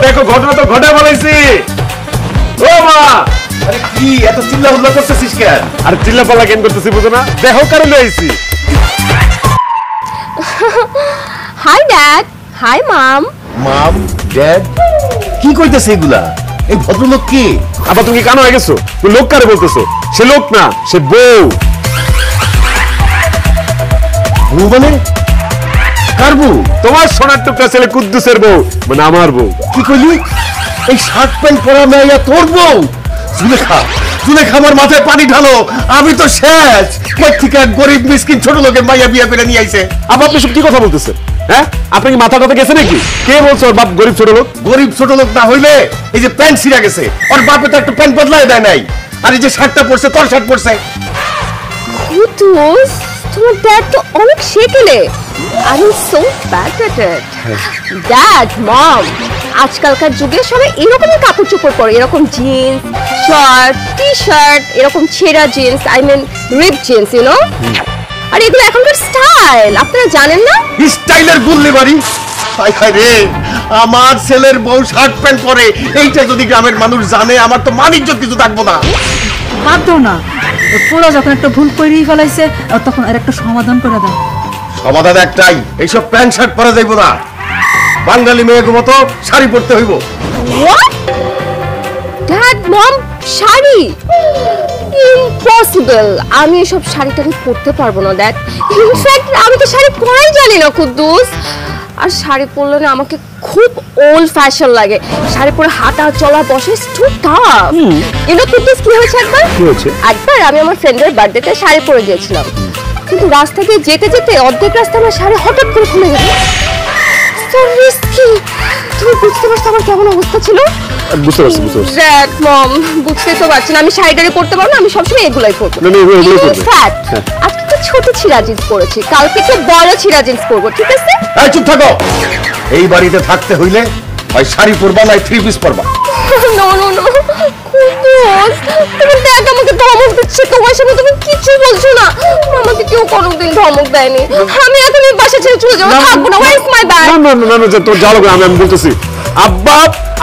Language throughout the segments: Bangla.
দেখো ঘটনা তো ঘটে বলেছি। ও মা, আরে কি এত চিল্লা হুল্লা করতেছিস কেন? আর চিল্লা পাল্লা কেন করতেছি বুঝো না? দেখো কারণে আইছি। হাই ড্যাড, হাই মাম। মাম, ড্যাড, কি কইতেছে এগুলা? এই ভদ্রলোক কি? আবার তুমি কি কানো হয়ে গেছো? তুমি লোক কারে বলতেছো? সে লোক না, সে বউ। বউ মানে? কার বউ? তোমার সোনার টুকরা ছেলে কুদ্দুসের বউ, মানে আমার বউ। কি কইলি? এই শার্ট প্যান্ট পরা মেয়ে তোর বউ? জুলেখা, জুলেখা আমার মাথায় পানি ঢালো, আমি তো শেষ। কই থেকে এক গরিব মিসকিন ছোট লোকের মাইয়া বিয়ে করে নিয়ে আইছে। আবার আপনি সব কি কথা বলতেছেন? হ্যাঁ, আপনি কি মাথা কথা গেছে নাকি? কে বলছো ওর বাপ গরিব ছোট লোক? গরিব ছোট লোক না হইলে এই যে প্যান্ট ছিঁড়া গেছে, ওর বাপে তো একটা প্যান্ট বদলায় দেয় নাই। আর এই যে শার্টটা পরছে তোর শার্ট পরছে। কুদ্দুস, তোমার ড্যাড তো অনেক শেকেলে। I am so bad at it. Dad, mom, আজকালকার যুগে সবাই এরকমই কাপড় চোপড় পরে, এরকম জিন্স, শার্ট, টি শার্ট, এরকম ছেঁড়া jeans, I mean rip jeans, you know. আর এগুলো এখনকার স্টাইল, আপনারা জানেন না? স্টাইলের গুল্লি বাড়ি। হায় হায় রে, আমার ছেলের বউ শার্ট প্যান্ট পরে, এইটা যদি গ্রামের মানুষ জানে, আমার তো মান-ইজ্জত কিছু থাকবো না। বাদ দাও না, পোলা যখন একটা ভুল করেই ফেলাইছে তখন আর একটা সমাধান করে দাও। সমাধান একটাই, এইসব প্যান্ট শার্ট পরা যাইব না। বাঙালি মেয়ের মতো শাড়ি পরতে হইব। What? Dad, Mom, sari? Impossible! আমি এসব শাড়ি টাড়ি পরতে পারবো না, Dad. ইনফ্যাক্ট আমি তো শাড়ি পরাই জানি না, কুদ্দুস। আর শাড়ি পরলে না আমাকে খুব ওল্ড ফ্যাশন লাগে। শাড়ি পরে হাঁটা চলা বসে it's too tough. You know Kuddus, কি হয়েছে একবার? কি হয়েছে? একবার আমি আমার ফ্রেন্ডের বার্থডেতে শাড়ি পরে গিয়েছিলাম, কিন্তু রাস্তা দিয়ে যেতে যেতে অর্ধেক রাস্তা আমার শাড়ি হঠাৎ করে খুলে গেল। তুমি বুঝতে পারছো আমার কেমন অবস্থা ছিল? বুঝতে পারছি, বুঝতে পারছি। ড্যাড, মম, বুঝতে তো পারছি না, আমি শাড়িটারি পরতে পারবো না, আমি সবসময় এগুলাই পরবো। না, না, এগুলোই পরবে। ইনফ্যাক্ট আজকে তো ছোট ছিঁড়া জিন্স পরেছি, কালকে তো বড় ছিঁড়া জিন্স পরবো, ঠিক আছে? এই চুপ থাকো। এই বাড়িতে থাকতে হইলে হয় শাড়ি পরবা নাই থ্রি পিস পরবা। নো নো নো, কুদ্দুস, তুমি দেখ আমাকে ধমক দিচ্ছে, তোমার সামনে তুমি কিছু বলছো না। আমাকে কেউ কোনোদিন ধমক দেয়নি। আমি এখন এই বাসা ছেড়ে চলে যাবো, থাকবো না। Where is my bag? না না না না, তোর যাও, আমি বলতেছি। আব্বা,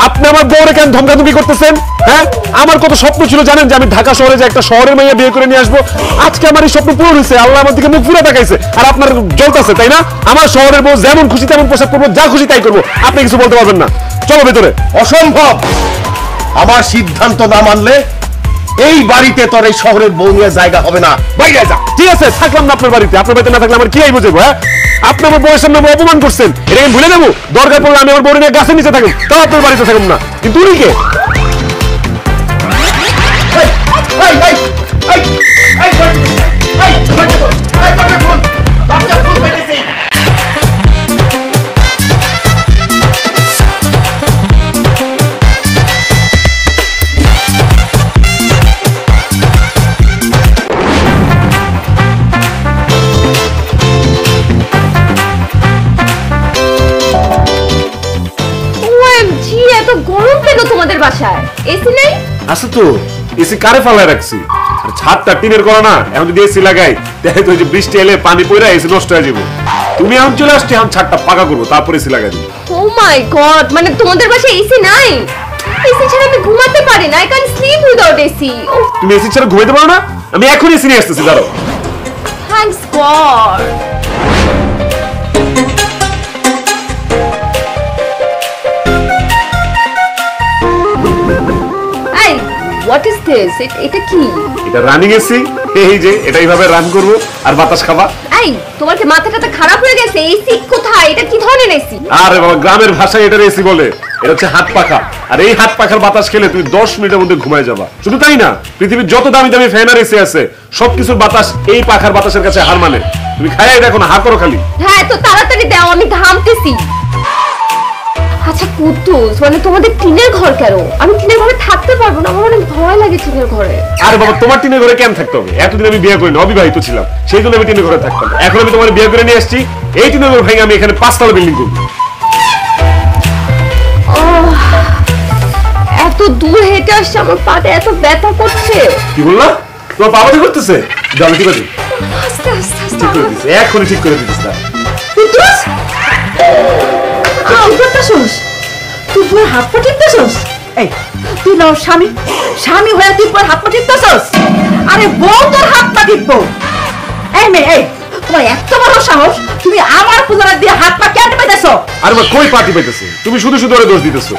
আপনি আমার বউরে কেন ধমকাধমকি করতেছেন? হ্যাঁ, আমার কত স্বপ্ন ছিল জানেন, যে আমি ঢাকা শহরে যে একটা শহরের মেয়ে বিয়ে করে নিয়ে আসবো। আজকে আমার এই স্বপ্ন পূরণ হয়েছে, আল্লাহ আমার দিকে মুখ ফিরে তাকাইছে। আর আপনার জ্বলতেছে, তাই না? আমার শহরের বউ যেমন খুশি তেমন পোশাক করবো, যা খুশি তাই করবো, আপনি কিছু বলতে পারবেন না। চলো ভেতরে। অসম্ভব। আমার সিদ্ধান্ত না মানলে এই বাড়িতে তোর এই শহরের বউ নিয়ে জায়গা হবে না। বাইরে যা। ঠিক আছে, থাকলাম না আপনার বাড়িতে। আপনার বাড়িতে না থাকলে আমার কি আইবো যাবো? হ্যাঁ, আপনি আমার বউয়ের সামনে অপমান করছেন, এটা আমি ভুলে যাবো? দরকার পড়লে আমি আমার বউরে নিয়ে গাছের নিচে থাকুন, তাও আপনার বাড়িতে থাকুন না। কিন্তু উনি কে? তোমাদের বাসায় এসি নেই? আছে তো, এসি কারে ফালায় রাখছি। আর ছাদটা টিনের করা না, এখন যদি এসি লাগাই দেখে তো যে বৃষ্টি এলে পানি পড়ে এসি নষ্ট হয়ে যাবে। তুমি এখন চলে আসছে, এখন ছাদটা পাকা করবো, তারপর এসি লাগাই দিবো। ও মাই গড, মানে তোমাদের বাসায় এসি নাই? এসি ছাড়া আমি ঘুমাতে পারি না, I can slip without AC. তুমি এসি ছাড়া ঘুমাতে পারো না? আমি এখন এসি নিয়ে আসতেছি, দাঁড়াও। Thanks god. What is this? এটা কি? এটা রানিং এসি। এই যে এটা এইভাবে রান করব আর বাতাস খাবা। এই, তোমার কি মাথাটা খারাপ হয়ে গেছে? এসি কোথায়? এটা কি ধরনের এসি? আরে বাবা, গ্রামের ভাষায় এটার এসি বলে। এটা হচ্ছে হাত পাখা। আর এই হাত পাখার বাতাস খেলে তুমি 10 মিনিটের মধ্যে ঘুমায় যাবা। শুধু তাই না, পৃথিবীর যত দামি দামি ফ্যান আর এসি আছে সবকিছুর বাতাস এই পাখার বাতাসের কাছে হার মানে। তুমি খাইয়ে দেখো না, হা করো খালি। হ্যাঁ, তো তাড়াতাড়ি দাও, আমি ঘামতেছি। আচ্ছা কুদ্দুস, মানে তোমাদের টিনের ঘর কেন? আমি টিনের ঘরে থাকতে পারবো না, আমার অনেক ভয় লাগে টিনের ঘরে। আরে বাবা, তোমার টিনের ঘরে কেন থাকতে হবে? এতদিন আমি বিয়ে করিনি, অবিবাহিত ছিলাম, সেই জন্য আমি টিনের ঘরে থাকতাম। এখন আমি তোমার বিয়ে করে নিয়ে আসছি, এই টিনের ঘর ভেঙে আমি এখানে 5 তলা বিল্ডিং করব। এত দূর হেঁটে আসছে, আমার পাটা এত ব্যথা করছে। কি বললা? তোমার বাবা কি করতেছে? দাও ঠিক আছে, আস্তে আস্তে আস্তে ঠিক করে দিচ্ছি, এখনই ঠিক করে দিচ্ছি। কুদ্দুস, কি করতেছস? তুই পুরো হাত পা টিপতেছস? এই তুই না ওর স্বামী, স্বামী হয়ে তুই পুরো হাত পা টিপতেছস? আরে বউ তোর হাত পা টিপবো? এই মেয়ে, এই তোমার এত বড় সাহস, তুমি আমার পূজার দিয়ে হাত পা কেটে পেতেছো? আরে মা কই পার্টি পাইতেছে? তুমি শুধু শুধু ওরে দোষ দিতেছো।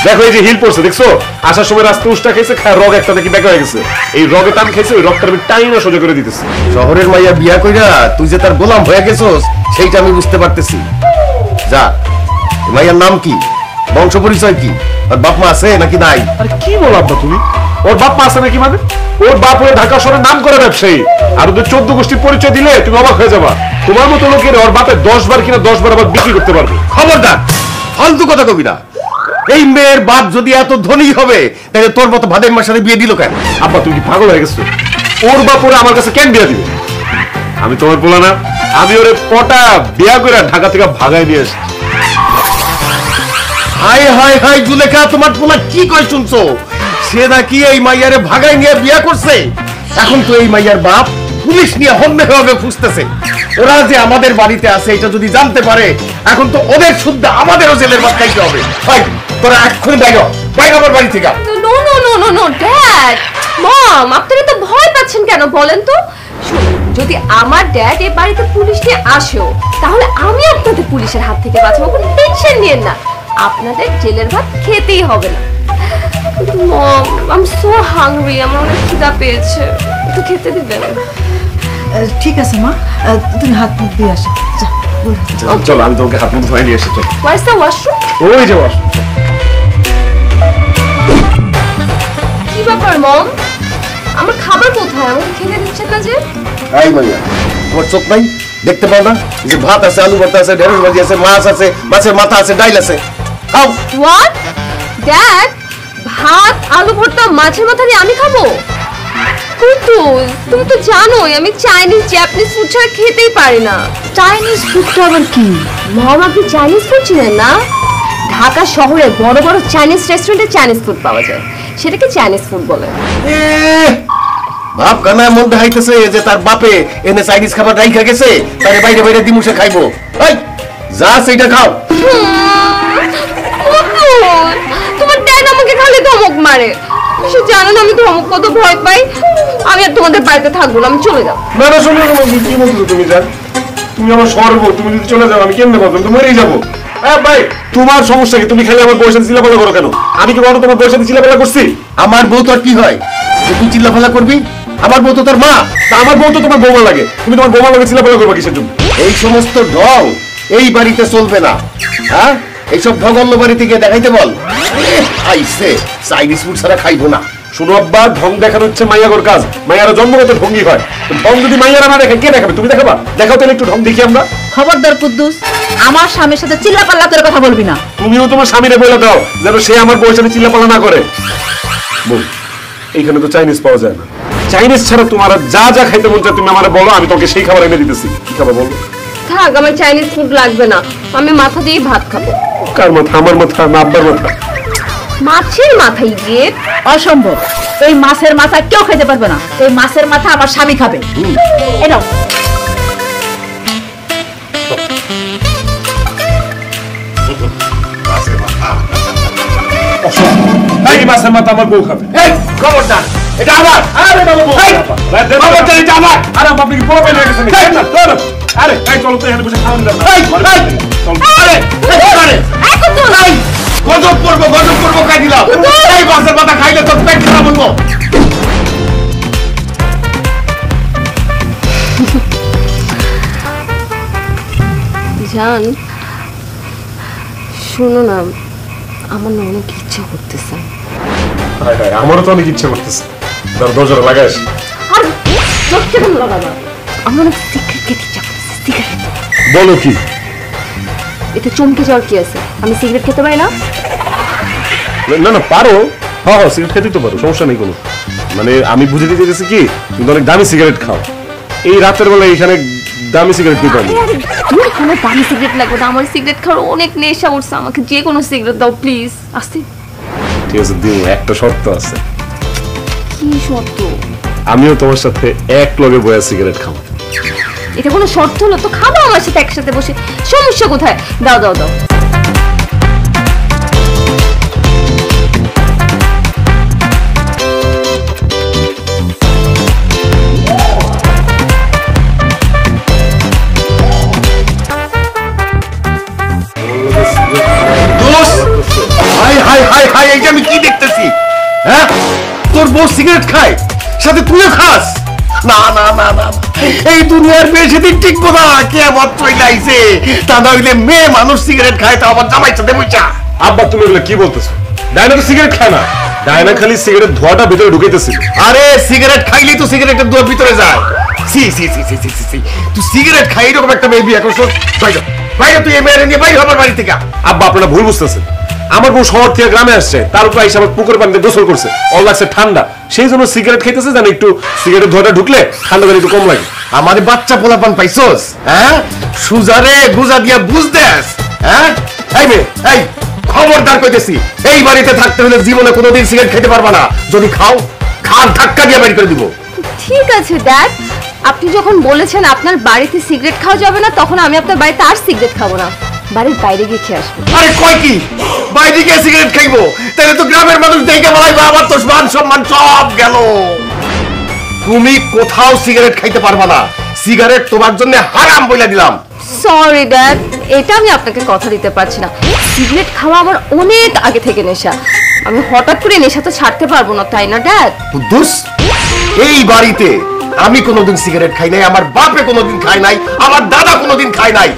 দেখো এই যে হিল পড়ছে দেখছো, আসার সময় রাস্তা উষ্টা খাইছে, রগ একটা নাকি বেঁকা হয়ে গেছে। এই রগে টান খাইছে, ওই রগটা আমি টাইনা সোজা করে দিতেছি। শহরের মাইয়া বিয়া কইরা তুই যে তার গোলাম হয়ে গেছস সেইটা আমি বুঝতে পারতেছি। যা, এই মাইয়ার নাম কি, বংশ পরিচয় কি, আর বাপ মা আছে নাকি নাই? আরে কি বলো আব্বা তুমি? ওর বাপ মা আছে নাকি মানে? ওর বাপ ওর ঢাকা শহরের নাম করে ব্যবসায়ী, আর ওদের 14 গোষ্ঠীর পরিচয় দিলে তুমি অবাক হয়ে যাবা। তোমার মতো লোকের ওর বাপে 10 বার কিনা 10 বার আবার বিক্রি করতে পারবে। খবরদার, ফালতু কথা কবি না। এই মেয়ের বাপ যদি এত ধনী হবে তাহলে তোর মতো ভাদের মার সাথে বিয়ে দিল কেন? আব্বা তুমি কি পাগল হয়ে গেছো? ওর বাপ ওরে আমার কাছে কেন বিয়া দিবে? আমি তোমার বলা না, আমি ওরে পটা বিয়া করে ঢাকা থেকে ভাগায় নিয়ে আসি। হাই হাই হাই জুলেখা, তোমার পোলা কি কয় শুনছো? সে নাকি এই মাইয়ারে ভাগাই নিয়ে বিয়া করছে। এখন তো এই মাইয়ার বাপ পুলিশ নিয়ে হন্যে হবে খুঁজতেছে। ওরা যে আমাদের বাড়িতে আছে এটা যদি জানতে পারে, এখন তো ওদের শুদ্ধ আমাদেরও জেলের ভাত খাইতে হবে। ভাই তোরা এক্ষুনি বাইরে বাইরে আমার বাড়ি থেকে। No no no no no dad, mom, আপনারা তো ভয় পাচ্ছেন কেন বলেন তো? শুনুন, যদি আমার ড্যাড এই বাড়িতে পুলিশ নিয়ে আসেও, তাহলে আমি আপনাদের পুলিশের হাত থেকে বাঁচাবো, কোনো টেনশন নিয়েন না। আপনাদের জেলের ভাত খেতেই হবে না। মম, আই এম সো হাংরি, আমার অনেক খিদা পেয়েছে, একটু খেতে দিবেন? ঠিক আছে মা, তুমি হাত মুখ দিয়ে আসো। যা, চলো আমি তোমাকে হাত মুখ ধুয়ে নিয়ে এসে। চলো হোয়াটস দ্য ওয়াশরুম? ওই যে ওয়াশরুম। কি ব্যাপার মম, আমার খাবার কোথায়? আমাকে খেতে দিচ্ছেন না যে? এই মাইয়া, তোমার চোখ নাই, দেখতে পাও না যে ভাত আছে, আলু ভর্তা আছে, ঢেঁড়স ভাজি আছে, মাছ আছে, মাছের মাথা আছে, ডাইল আছে, খাও। What dad? ভাত, আলু ভর্তা, মাছের মাথা দিয়ে আমি খাবো? কুতুস, তুমি তো জানোই আমি চাইনিজ জাপানিজ ফুড ছাড়া খেতেই পারি না। চাইনিজ ফুডটা আবার কি? মম, আপনি চাইনিজ ফুড চিনেন না? ঢাকা শহরে বড় বড় চাইনিজ রেস্টুরেন্টে চাইনিজ ফুড পাওয়া যায়, সেটাকে চাইনিজ ফুড বলে। বাপ কানায় মন দেখাইতেছে যে তার বাপে এনে চাইনিজ খাবার রাইখা গেছে, তারে বাইরে বাইরে দিমুসে খাইবো। এই যা সেইটা খাও। কুতুস, তোমার ড্যাড আমাকে খালি ধমক মারে। সে জানেন আমি ধমক কত ভয় পাই। আমি আর তোমাদের বাড়িতে থাকবো না, আমি চলে যাবো। না না শোনো, কি বলছো তুমি? জান তুমি আমার সর্ব, তুমি যদি চলে যাও আমি কেমনে বলবো? তুমি মরেই যাবো। হ্যাঁ ভাই, তোমার সমস্যা কি? তুমি খালি আমার বউয়ের সাথে চিল্লাপাল্লা করো কেন? আমি কি বলো তোমার বউয়ের সাথে চিল্লাপাল্লা করছি? আমার বউ তোর কি হয় যে তুই চিল্লাফাল্লা করবি? আমার বউ তো তোর মা। তা আমার বউ তো তোমার বৌমা লাগে, তুমি তোমার বৌমা লাগে চিল্লাপাল্লা করবা কিসের জন্য? এই সমস্ত ঢং এই বাড়িতে চলবে না। হ্যাঁ, এইসব ঢং অন্য বাড়িতে গিয়ে দেখাইতে বল। আইসে চাইনিজ ফুড ছাড়া খাইবো না। শুনো আব্বা, ঢং দেখানো হচ্ছে মাইয়াগোর কাজ। মাইয়ারা জন্মগত ঢঙ্গি হয়। ঢং যদি মাইয়ারা না দেখে কে দেখাবে? তুমি দেখাবা? দেখাও তাহলে একটু ঢং দেখি আমরা। খবরদার কুদ্দুস, আমার স্বামীর সাথে চিল্লাপাল্লা করে কথা বলবি না। তুমিও তোমার স্বামীরে বলে দাও যেন সে আমার বউয়ের সাথে চিল্লাপাল্লা না করে। বল, এইখানে তো চাইনিজ পাওয়া যায় না। চাইনিজ ছাড়া তোমার আর যা যা খাইতে মন চায় তুমি আমারে বলো, আমি তোকে সেই খাবার এনে দিতেছি। কি খাবার বলো? থাক, আমার চাইনিজ ফুড লাগবে না, আমি মাথা দিয়ে ভাত খাবো। কার মাথা? আমার মাথা না আব্বার মাথা? মাছের মাথায় গিয়ে অসম্ভব, এই মাছের মাথা কেউ খেতে পারবে না। এই মাছের মাথা আমার স্বামী খাবে। এটাও এই মাছের মাথা আমার বউ খাবে। এই খবরদার, এটা আমার। আরে বাবা বউ এই, খাবে। খবরদার, এটা আমার। আরে আপনি কি বড় পেলে গেছেন? চলো। আরে এই চলো তো এখানে বসে খাওয়ান দাও। এই, এই, আরে, আরে, এই, গজব করবো খাই দিলাম। এই মাছের মাথা খাইলে তোর পেট খারাপ হইব। জান, শোনো না, আমার না অনেক ইচ্ছা করতেছে। হায় হায়, আমারও তো অনেক ইচ্ছে করতেছে। ধর দরজাটা লাগাস। আর চোখ কেমন লাগাবা? আমার অনেক সিগারেট খেতে ইচ্ছা করতেছে। সিগারেট বলো কি? এতে চমকে যাওয়ার কি আছে? আমি সিগারেট খেতে পারি না? না না পারো, হ্যাঁ হ্যাঁ সিগারেট খেতেই তো পারো, সমস্যা নেই কোনো। মানে আমি বুঝে দিতে চাইছি কি, তুমি তো অনেক দামি সিগারেট খাও। এই রাতের বেলা এখানে দামি সিগারেট কি পাবো? তুমি কোনো দামি সিগারেট লাগবে না, আমার সিগারেট খাওয়ার অনেক নেশা উঠছে। আমাকে যে কোনো সিগারেট দাও প্লিজ। আসতে ঠিক আছে দিও, একটা শর্ত আছে। কি শর্ত? আমিও তোমার সাথে এক লগে বয়া সিগারেট খাবো। এটা কোনো শর্ত হলো? তো খাবো আমার সাথে একসাথে বসে, সমস্যা কোথায়? দাও দাও দাও। কি দেখতেছি? হ্যাঁ, তোর বউ সিগারেট খায়, সাথে তুইও খাস? না না না না, এই দুনিয়ার বেশি দিন টিকবো না, কিয়ামত চলে আইছে। তা না হইলে মেয়ে মানুষ সিগারেট খায়, তা আবার জামাই সাথে বইচা। আব্বা তুমি এগুলো কি বলতেছো? ডায়না তো সিগারেট খায় না, ডায়না খালি সিগারেট ধোঁয়াটা ভিতরে ঢুকাইতেছিল। আরে সিগারেট খাইলেই তো সিগারেটের ধোঁয়া ভিতরে যায়। সি সি সি সি সি সি, তুই সিগারেট খাই এরকম একটা মেয়ে বিয়ে করছো? বাইরে বাইরে, তুই এই মেয়ের নিয়ে বাইরে আমার বাড়ি থেকে। আব্বা আপনারা ভুল বুঝতেছেন, আমার বউ শহর থেকে গ্রামে আসছে, তার উপর এসে আবার পুকুরের পানিতে গোসল করছে, অল লাগছে ঠান্ডা, সেই জন্য সিগারেট খাইতেছে, জানি একটু সিগারেটের ধোঁয়াটা ঢুকলে ঠান্ডা একটু কম লাগে। আমার বাচ্চা পোলাপান পাইছোস? হ্যাঁ, সুজারে গুজা দিয়া বুঝ দেস? হ্যাঁ, এই মেয়ে, এই খবরদার কইতেছি, এই বাড়িতে থাকতে হলে জীবনে কোনোদিন সিগারেট খেতে পারবা না। যদি খাও, খান ধাক্কা দিয়ে বের করে দিব। ঠিক আছে ড্যাড, আপনি যখন বলেছেন আপনার বাড়িতে সিগারেট খাওয়া যাবে না, তখন আমি আপনার বাড়িতে আর সিগারেট খাবো না, বাড়ির বাইরে গিয়ে খেয়ে আসবো। আরে কয় কি, বাইরে গিয়ে সিগারেট খাইবো? তাহলে তো গ্রামের মানুষ দেখে বলাইবা আমার তো মান সম্মান সব গেল। তুমি কোথাও সিগারেট খাইতে পারবা না, সিগারেট তোমার জন্য হারাম বলে দিলাম। সরি ড্যাড, এটা আমি আপনাকে কথা দিতে পারছি না। সিগারেট খাওয়া আমার অনেক আগে থেকে নেশা, আমি হঠাৎ করে নেশা তো ছাড়তে পারবো না, তাই না ড্যাড? কুদ্দুস, এই বাড়িতে আমি কোনোদিন সিগারেট খাই নাই, আমার বাপে কোনোদিন খায় নাই, আমার দাদা কোনোদিন খায় নাই।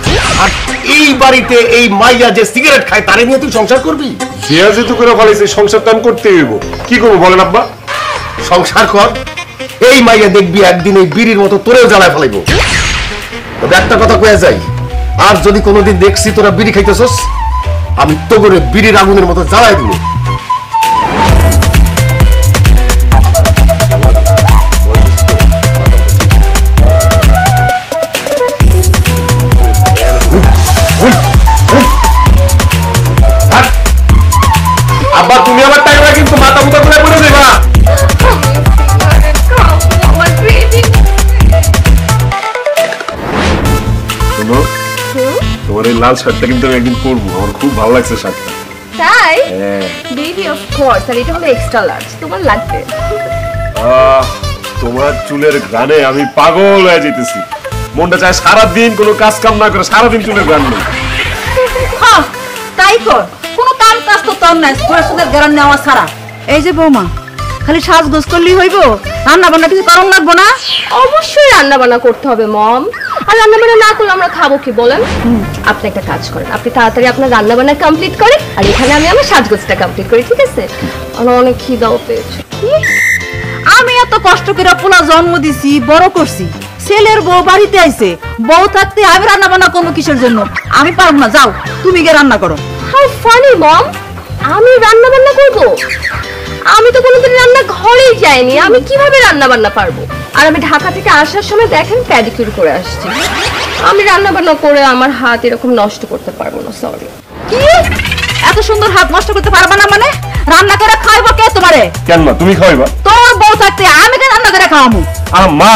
আর এই বাড়িতে এই মাইয়া যে সিগারেট খায়, তারে নিয়ে তুই সংসার করবি? বিয়া যেহেতু করে ফেলাইছে, সংসার তো আমি করতে হইব, কি করবো বলেন আব্বা? সংসার কর, এই মাইয়া দেখবি একদিন এই বিড়ির মতো তোরেও জ্বালায় ফেলাইবো। তবে একটা কথা কয়ে যাই, আর যদি কোনোদিন দেখছি তোরা বিড়ি খাইতেছস, আমি তো করে বিড়ির আগুনের মতো জ্বালায় দিব। আব্বা তুমি আমার টাইমটা কিন্তু মাথা মুথা করে পড়ে যাবা। শোনো, তোমার এই লাল শার্টটা কিন্তু আমি একদিন পরবো, আমার খুব ভালো লাগছে শার্টটা। তাই? হ্যাঁ। বেবি অফ কোর্স, আর এটা হলো এক্সট্রা লার্জ, তোমার লাগবে। তোমার চুলের ঘ্রাণে আমি পাগল হয়ে যেতেছি, মনটা চায় সারাদিন কোনো কাজ কাম না করে সারাদিন চুলের ঘ্রাণ নেই। হ্যাঁ, তাই কর, কোনো কাম কাজ তো তোর নাই, সুদের গ্যারান নেওয়া ছাড়া। এই যে বৌমা, খালি সাজগোজ করলেই হইব, রান্না বান্না কিছু করন লাগবো না? অবশ্যই রান্না বান্না করতে হবে মম, আর রান্না বান্না না করলে আমরা খাবো কি বলেন? আপনি একটা কাজ করেন, আপনি তাড়াতাড়ি আপনার রান্না বান্না কমপ্লিট করেন, আর এখানে আমি আমার সাজগোজটা কমপ্লিট করি, ঠিক আছে? আমার অনেক খিদাও পেয়েছে। আমি এত কষ্ট করে পোলা জন্ম দিছি, বড় করছি, ছেলের বউ বাড়িতে আইছে, বউ থাকতে আমি রান্না বান্না করবো কিসের জন্য? আমি পারবো না, যাও তুমি গিয়ে রান্না করো। হাউ ফানি মম, আমি রান্না বান্না করব? আমি তো কোনোদিন রান্না ঘরেই যাইনি, আমি কিভাবে রান্না বান্না পারবো? আর আমি ঢাকা থেকে আসার সময় দেখেন প্যাডিকিউর করে আসছি, আমি রান্না বান্না করে আমার হাত এরকম নষ্ট করতে পারবো না, সরি। কি এত সুন্দর হাত নষ্ট করতে পারবা না মানে? রান্না করে খাইবো কে তোমারে? কেন মা, তুমি খাওয়াইবা? তোর বউ থাকতে আমি কেন রান্না করে খাওয়ামু? মা,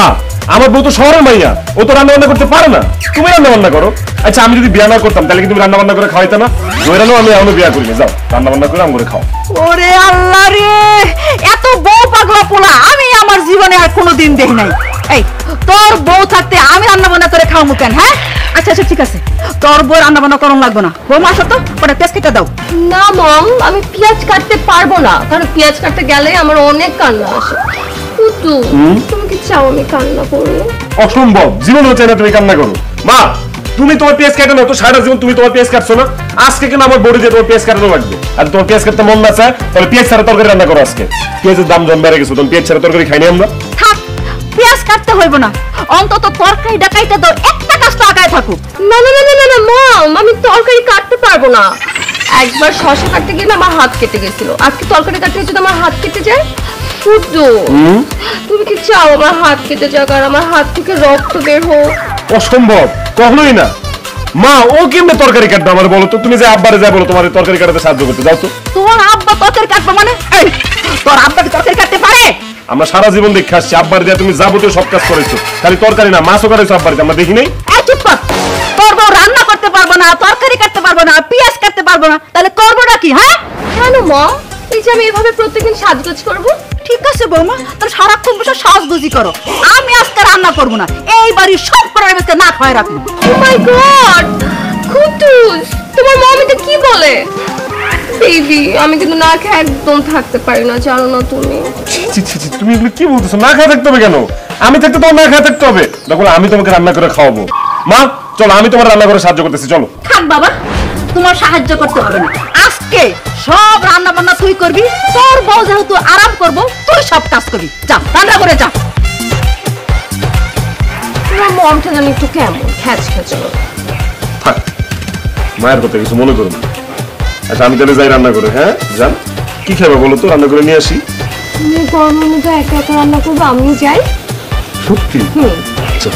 আমার বউ তো শহরের মাইয়া, ও তো রান্না বান্না করতে পারে না, তুমি রান্না বান্না করো। আচ্ছা আমি যদি বিয়া না করতাম তাহলে কি তুমি রান্না বান্না করে খাওয়াইতে না? ওইরানো আমি এখনো বিয়া করিনি, যাও রান্না বান্না করে আমরে খাও। ওরে আল্লাহ রে, এত বউ পাগলা পোলা আমি আমার জীবনে আর কোনোদিন দেখি নাই। এই তোর বউ থাকতে আমি রান্না বান্না করে খাওয়ামু কেন? হ্যাঁ, আচ্ছা আচ্ছা ঠিক আছে, তোর বউ রান্না বান্না করন লাগবো না। বৌমা আসো তো, ওটা পেঁয়াজ কেটে দাও। না মম, আমি পেঁয়াজ কাটতে পারবো না, কারণ পেঁয়াজ কাটতে গেলে আমার অনেক কান্না আসে। কুতু, তুমি কি চাও আমি কান্না করবো? অসম্ভব, জীবনেও চাই না তুমি কান্না করো। মা, তুমি তোমার পেঁয়াজ কাটো না তো, সারা জীবন তুমি তোমার পেঁয়াজ কাটছো না, আজকে কেন আমার বডি দিয়ে তোমার পেঁয়াজ কাটানো লাগবে? আর তোমার পেঁয়াজ কাটতে মন না চায় তাহলে পেঁয়াজ ছাড়া তরকারি রান্না করো। আজকে পেঁয়াজের দাম জম বেড়ে গেছে, তখন পেঁয়াজ ছাড়া তরকারি খাইনি আমরা। থাক, পেঁয়াজ কাটতে হইব না, অন্তত তরকারি ডাকাইতে দাও, একটা কাজ তো আগায় থাকুক। না না না না না মম, আমি তরকারি কাটতে পারবো না। একবার শসা কাটতে গিয়ে আমার হাত কেটে গেছিল, আজকে তরকারি কাটতে যদি আমার হাত কেটে যায়? ফুটু, তুমি কি চাও আমার হাত কেটে যাক আর আমার হাত থেকে রক্ত বের হোক? অসম্ভব, কখনোই না। মা, ও কেমনে তরকারি কাটবে আমার বলো তো? তুমি যে আব্বারে যা বলো তোমার তরকারি কাটাতে সাহায্য করতে, যাও তো। তোর আব্বা তরকারি কাটবে মানে? এই তোর আব্বা কি তরকারি কাটতে পারে? আমরা সারা জীবন দেখে আসছি আব্বার দিয়ে তুমি যাবতীয় সব কাজ করেছো, খালি তরকারি না মাছও কাটাইছো আব্বারিতে, আমরা দেখি নাই। এই চুপ কর, তোর বউ রান্না করতে পারবো না, তরকারি কাটতে পারবো না, পেঁয়াজ কাটতে পারবো না, তাহলে করবোটা কি? হ্যাঁ, কেন মম, এই যে আমি এভাবে প্রত্যেকদিন সাজগোজ করবো? ঠিক আছে বৌমা, তোর সারাক্ষণ বসে সাজগুজি করো, আমি আজকে রান্না করবো না, এই বাড়ির সব পরিবেশকে না খাওয়াই রাখবো। ও মাই গড, কুতুস, তোমার মম এটা কি বলে? বেবি আমি কিন্তু না খেয়ে একদম থাকতে পারি না, জানো না তুমি। তুমি এগুলো কি বলতেছো? না খাওয়া থাকতে হবে কেন? আমি থাকতে তোমার না খাওয়া থাকতে হবে? দেখো আমি তোমাকে রান্না করে খাওয়াবো। মা চলো, আমি তোমার রান্না করে সাহায্য করতেছি, চলো। থাক বাবা, তোমার সাহায্য করতে হবে না। আজকে সব রান্না বান্না তুই করবি, তোর বউ যেহেতু আরাম করবো তুই সব কাজ করবি। যা রান্না করে যা। তোমার মনটা জানি একটু কেমন খ্যাচ খ্যাচ। থাক, মায়ের কথা কিছু মনে করো না। আচ্ছা আমি তাহলে যাই রান্না করে। হ্যাঁ যান, কি খাবে বলো তো, রান্না করে নিয়ে আসি। তুমি গরমের মধ্যে একা একা রান্না করবো, আমিও যাই। সত্যি? আচ্ছা।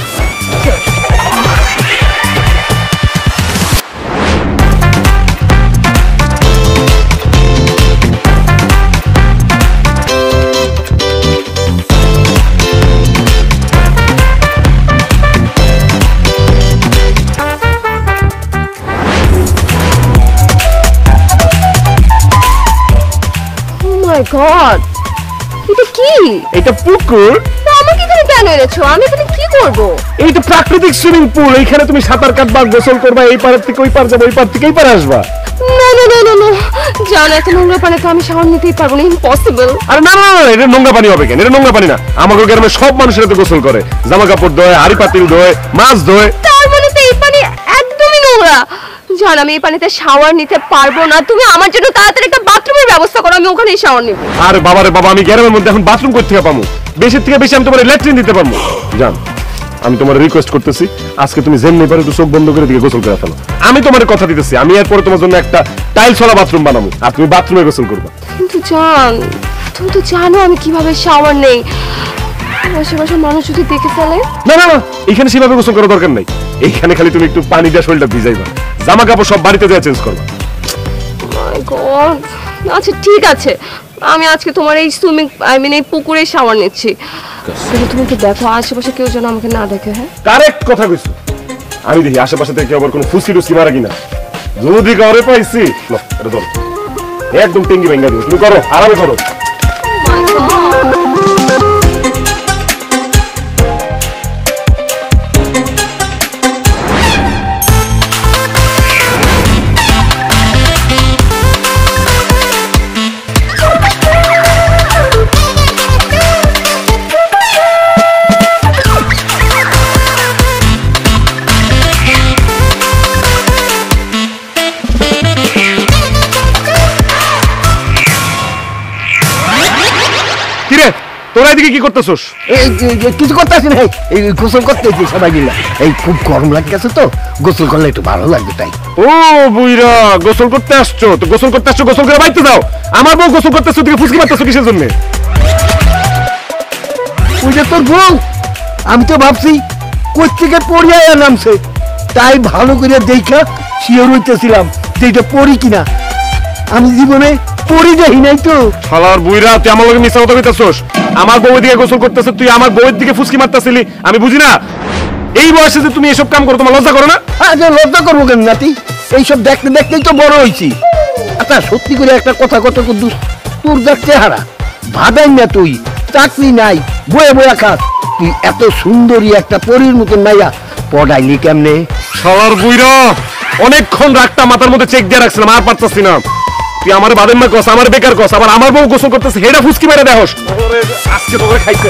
গড, এটা কি? এটা পুকুর। আমাকে এখানে কেন এনেছো? আমি এখানে কি করব? এইটা প্রাকৃতিক সুইমিং পুল। এইখানে তুমি সাঁতার কাটবা, গোসল করবা, এই পার থেকে ওই পার যাবা, ওই পার থেকে এই পার আসবা। না না না না না, জানো এত নোংরা পানিতে আমি শাওয়ার নিতেই পারবো না, ইম্পসিবল। আরে না না না, এটা নোংরা পানি হবে কেন? এটা নোংরা পানি না। আমাদের গ্রামে সব মানুষের তো গোসল করে, জামা কাপড় ধোয়, হাড়ি পাতিল ধোয়, মাছ ধোয়। তার মানে তো এই পানি একদমই নোংরা। জান আমি এই পানিতে শাওয়ার নিতে পারবো না। তুমি আমার জন্য তাড়াতাড়ি একটা বাথরুমের ব্যবস্থা করো, আমি ওখানেই শাওয়ার নিব। আরে বাবা রে বাবা, আমি গ্রামের মধ্যে এখন বাথরুম করতে পাবো? বেশির থেকে বেশি আমি তোমার ল্যাট্রিন দিতে পারবো। জান আমি তোমার রিকোয়েস্ট করতেছি, আজকে তুমি যেমনি পারো একটু চোখ বন্ধ করে দিকে গোসল করে ফেলো। আমি তোমার কথা দিতেছি, আমি এরপরে তোমার জন্য একটা টাইলস ওয়ালা বাথরুম বানাবো, আর তুমি বাথরুমে গোসল করবা। কিন্তু জান তুমি তো জানো আমি কিভাবে শাওয়ার নেই, আশেপাশে মানুষ যদি দেখে ফেলে। না না না, এখানে সেভাবে গোসল করার দরকার নাই। এইখানে খালি তুমি একটু পানি দিয়ে শরীরটা ভিজাইবা, জামা কাপড় সব বাড়িতে যা চেঞ্জ করবা। মাই গড, আচ্ছা ঠিক আছে, আমি আজকে তোমার এই সুইমিং এই পুকুরে শাওয়ার নিচ্ছি। কিন্তু তুমি তো দেখো আশেপাশে কেউ যেন আমাকে না দেখে। হ্যাঁ কারেক্ট কথা কইছো। আমি দেখি আশেপাশে থেকে আবার কোনো ফুসি টুসি মারা কিনা। যদি কাউরে পাইছি লো, এটা ধরো, একদম টেঙ্গি ভেঙ্গা দিও। তুমি করো, আরামে করো। কিরে তোরা এদিকে কি করতেছস? এই কিছু করতে আসি নাই, এই গোসল করতে সবাই মিলে। এই খুব গরম লাগতেছে তো, গোসল করলে একটু ভালো লাগবে তাই। ও বুইরা, গোসল করতে আসছো? তো গোসল করতে আসছো, গোসল করে বাইতে যাও। আমার বউ গোসল করতে আসছো, দিকে ফুসকি মারতেছো কিসের জন্য? ওই যে তোর বউ, আমি তো ভাবছি কই থেকে পড়িয়া নামছে, তাই ভালো করে দেখা শিওর হইতেছিলাম যে এটা পড়ি কিনা। আমি জীবনে পড়ি দেখি নাই তো। শালার বুইরা, তুই আমার লগে মিছা কথা কইতাছস। আমার বউয়ের দিকে গোসল করতেছিস, তুই আমার বউয়ের দিকে ফুসকি মারতাছিলি। আমি বুঝি না এই বয়সে যে তুমি এসব কাম করো, তোমার লজ্জা করো না? আরে লজ্জা করবো কেন নাতি, এইসব দেখতে দেখতেই তো বড় হয়েছি। আচ্ছা সত্যি করে একটা কথা কত কুদ্দুস, তোর দেখ চেহারা, ভাবেন না তুই চাকরি নাই, বয়ে বয়ে খাস, তুই এত সুন্দরী একটা পরীর মতন নাইয়া পড়াইলি কেমনে? শালার বুইরা, অনেকক্ষণ রাগটা মাথার মধ্যে চেক দিয়ে রাখছিলাম, আর পারতাছি না। তুই আমার বাদের মা কস, আমার বেকার কস, আবার আমার বউ গোসল করতেছে, হেডা ফুসকি মেরে দেহস। আজকে তোকে খাইতে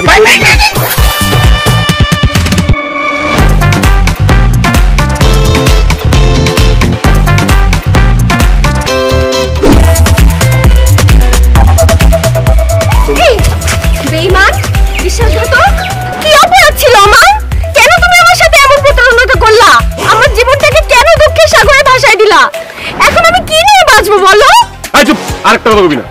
বেঈমান, বিশ্বাসঘাতক, কি অপরাধ ছিল আমার? কেন তুমি আমার সাথে এমন প্রতারণাটা করলা? আমার জীবনটাকে কেন দুঃখের সাগরে ভাসায় দিলা? এখন আমি কি নিয়ে বাঁচবো বলো? আই চুপ, আরেকটা কথা কবি না।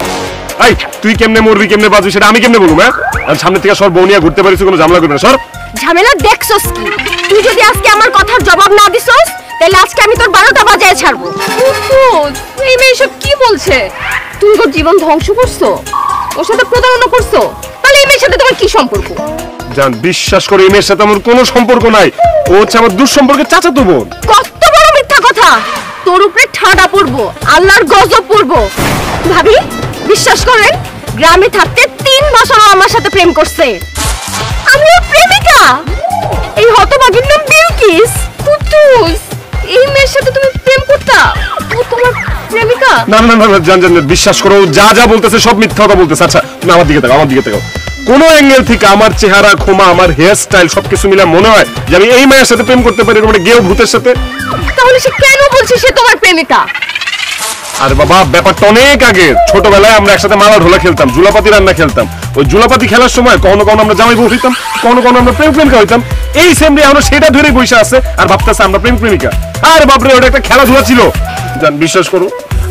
আই তুই কেমনে মরবি, কেমনে বাঁচবি সেটা আমি কেমনে বলবো? হ্যাঁ, আর সামনে থেকে সর, বউ নিয়ে ঘুরতে পারিস, কোনো ঝামেলা করবি না, সর। ঝামেলা দেখছস কি? তুই যদি আজকে আমার কথার জবাব না দিছস, তাহলে আজকে আমি তোর 12টা বাজায় ছাড়বো। এই মেয়ে সব কি বলছে? তুমি তোর জীবন ধ্বংস করছো, ওর সাথে প্রতারণা করছো, তাহলে এই মেয়ের সাথে তোমার কি সম্পর্ক? জান বিশ্বাস করে, এই মেয়ের সাথে আমার কোনো সম্পর্ক নাই। ও হচ্ছে আমার দুঃসম্পর্কের চাচাতো বোন। কত বড় মিথ্যা কথা! তোর উপরে ঠাডা পড়বো, আল্লাহর গজব পড়বো। ভাবি বিশ্বাস করেন, গ্রামে থাকতে 3 বছর আমার সাথে প্রেম করছে। আমি ওর প্রেমিকা। এই হতভাগীর নাম বিলকিস। কুদ্দুস, এই মেয়ের সাথে তুমি প্রেম করতা? ও তোমার প্রেমিকা? না না না জান জান, বিশ্বাস করো, যা যা বলতেছে সব মিথ্যা কথা বলতেছে। আচ্ছা তুমি আমার দিকে তাকাও, আমার দিকে তাকাও। কোন অ্যাঙ্গেল থেকে আমার চেহারা, ক্ষমা, আমার হেয়ার স্টাইল সবকিছু মিলে মনে হয় যে আমি এই মেয়ের সাথে প্রেম করতে পারি, মানে গেও ভূতের সাথে? তাহলে সে কেন বলছে সে তোমার প্রেমিকা? আরে বাবা, ব্যাপারটা অনেক আগে। ছোটবেলায় আমরা একসাথে মালা ঢোলা খেলতাম, জুলাপাতি রান্না খেলতাম। ওই জুলাপাতি খেলার সময় কখনো কখনো আমরা জামাই বউ হইতাম, কখনো কখনো আমরা প্রেম প্রেমিকা হইতাম। এই সেম রে আমরা সেটা ধরেই বসে আছে আর ভাবতেছে আমরা প্রেম প্রেমিকা। আর বাপরে, ওটা একটা খেলাধুলা ছিল। জান, বিশ্বাস করো,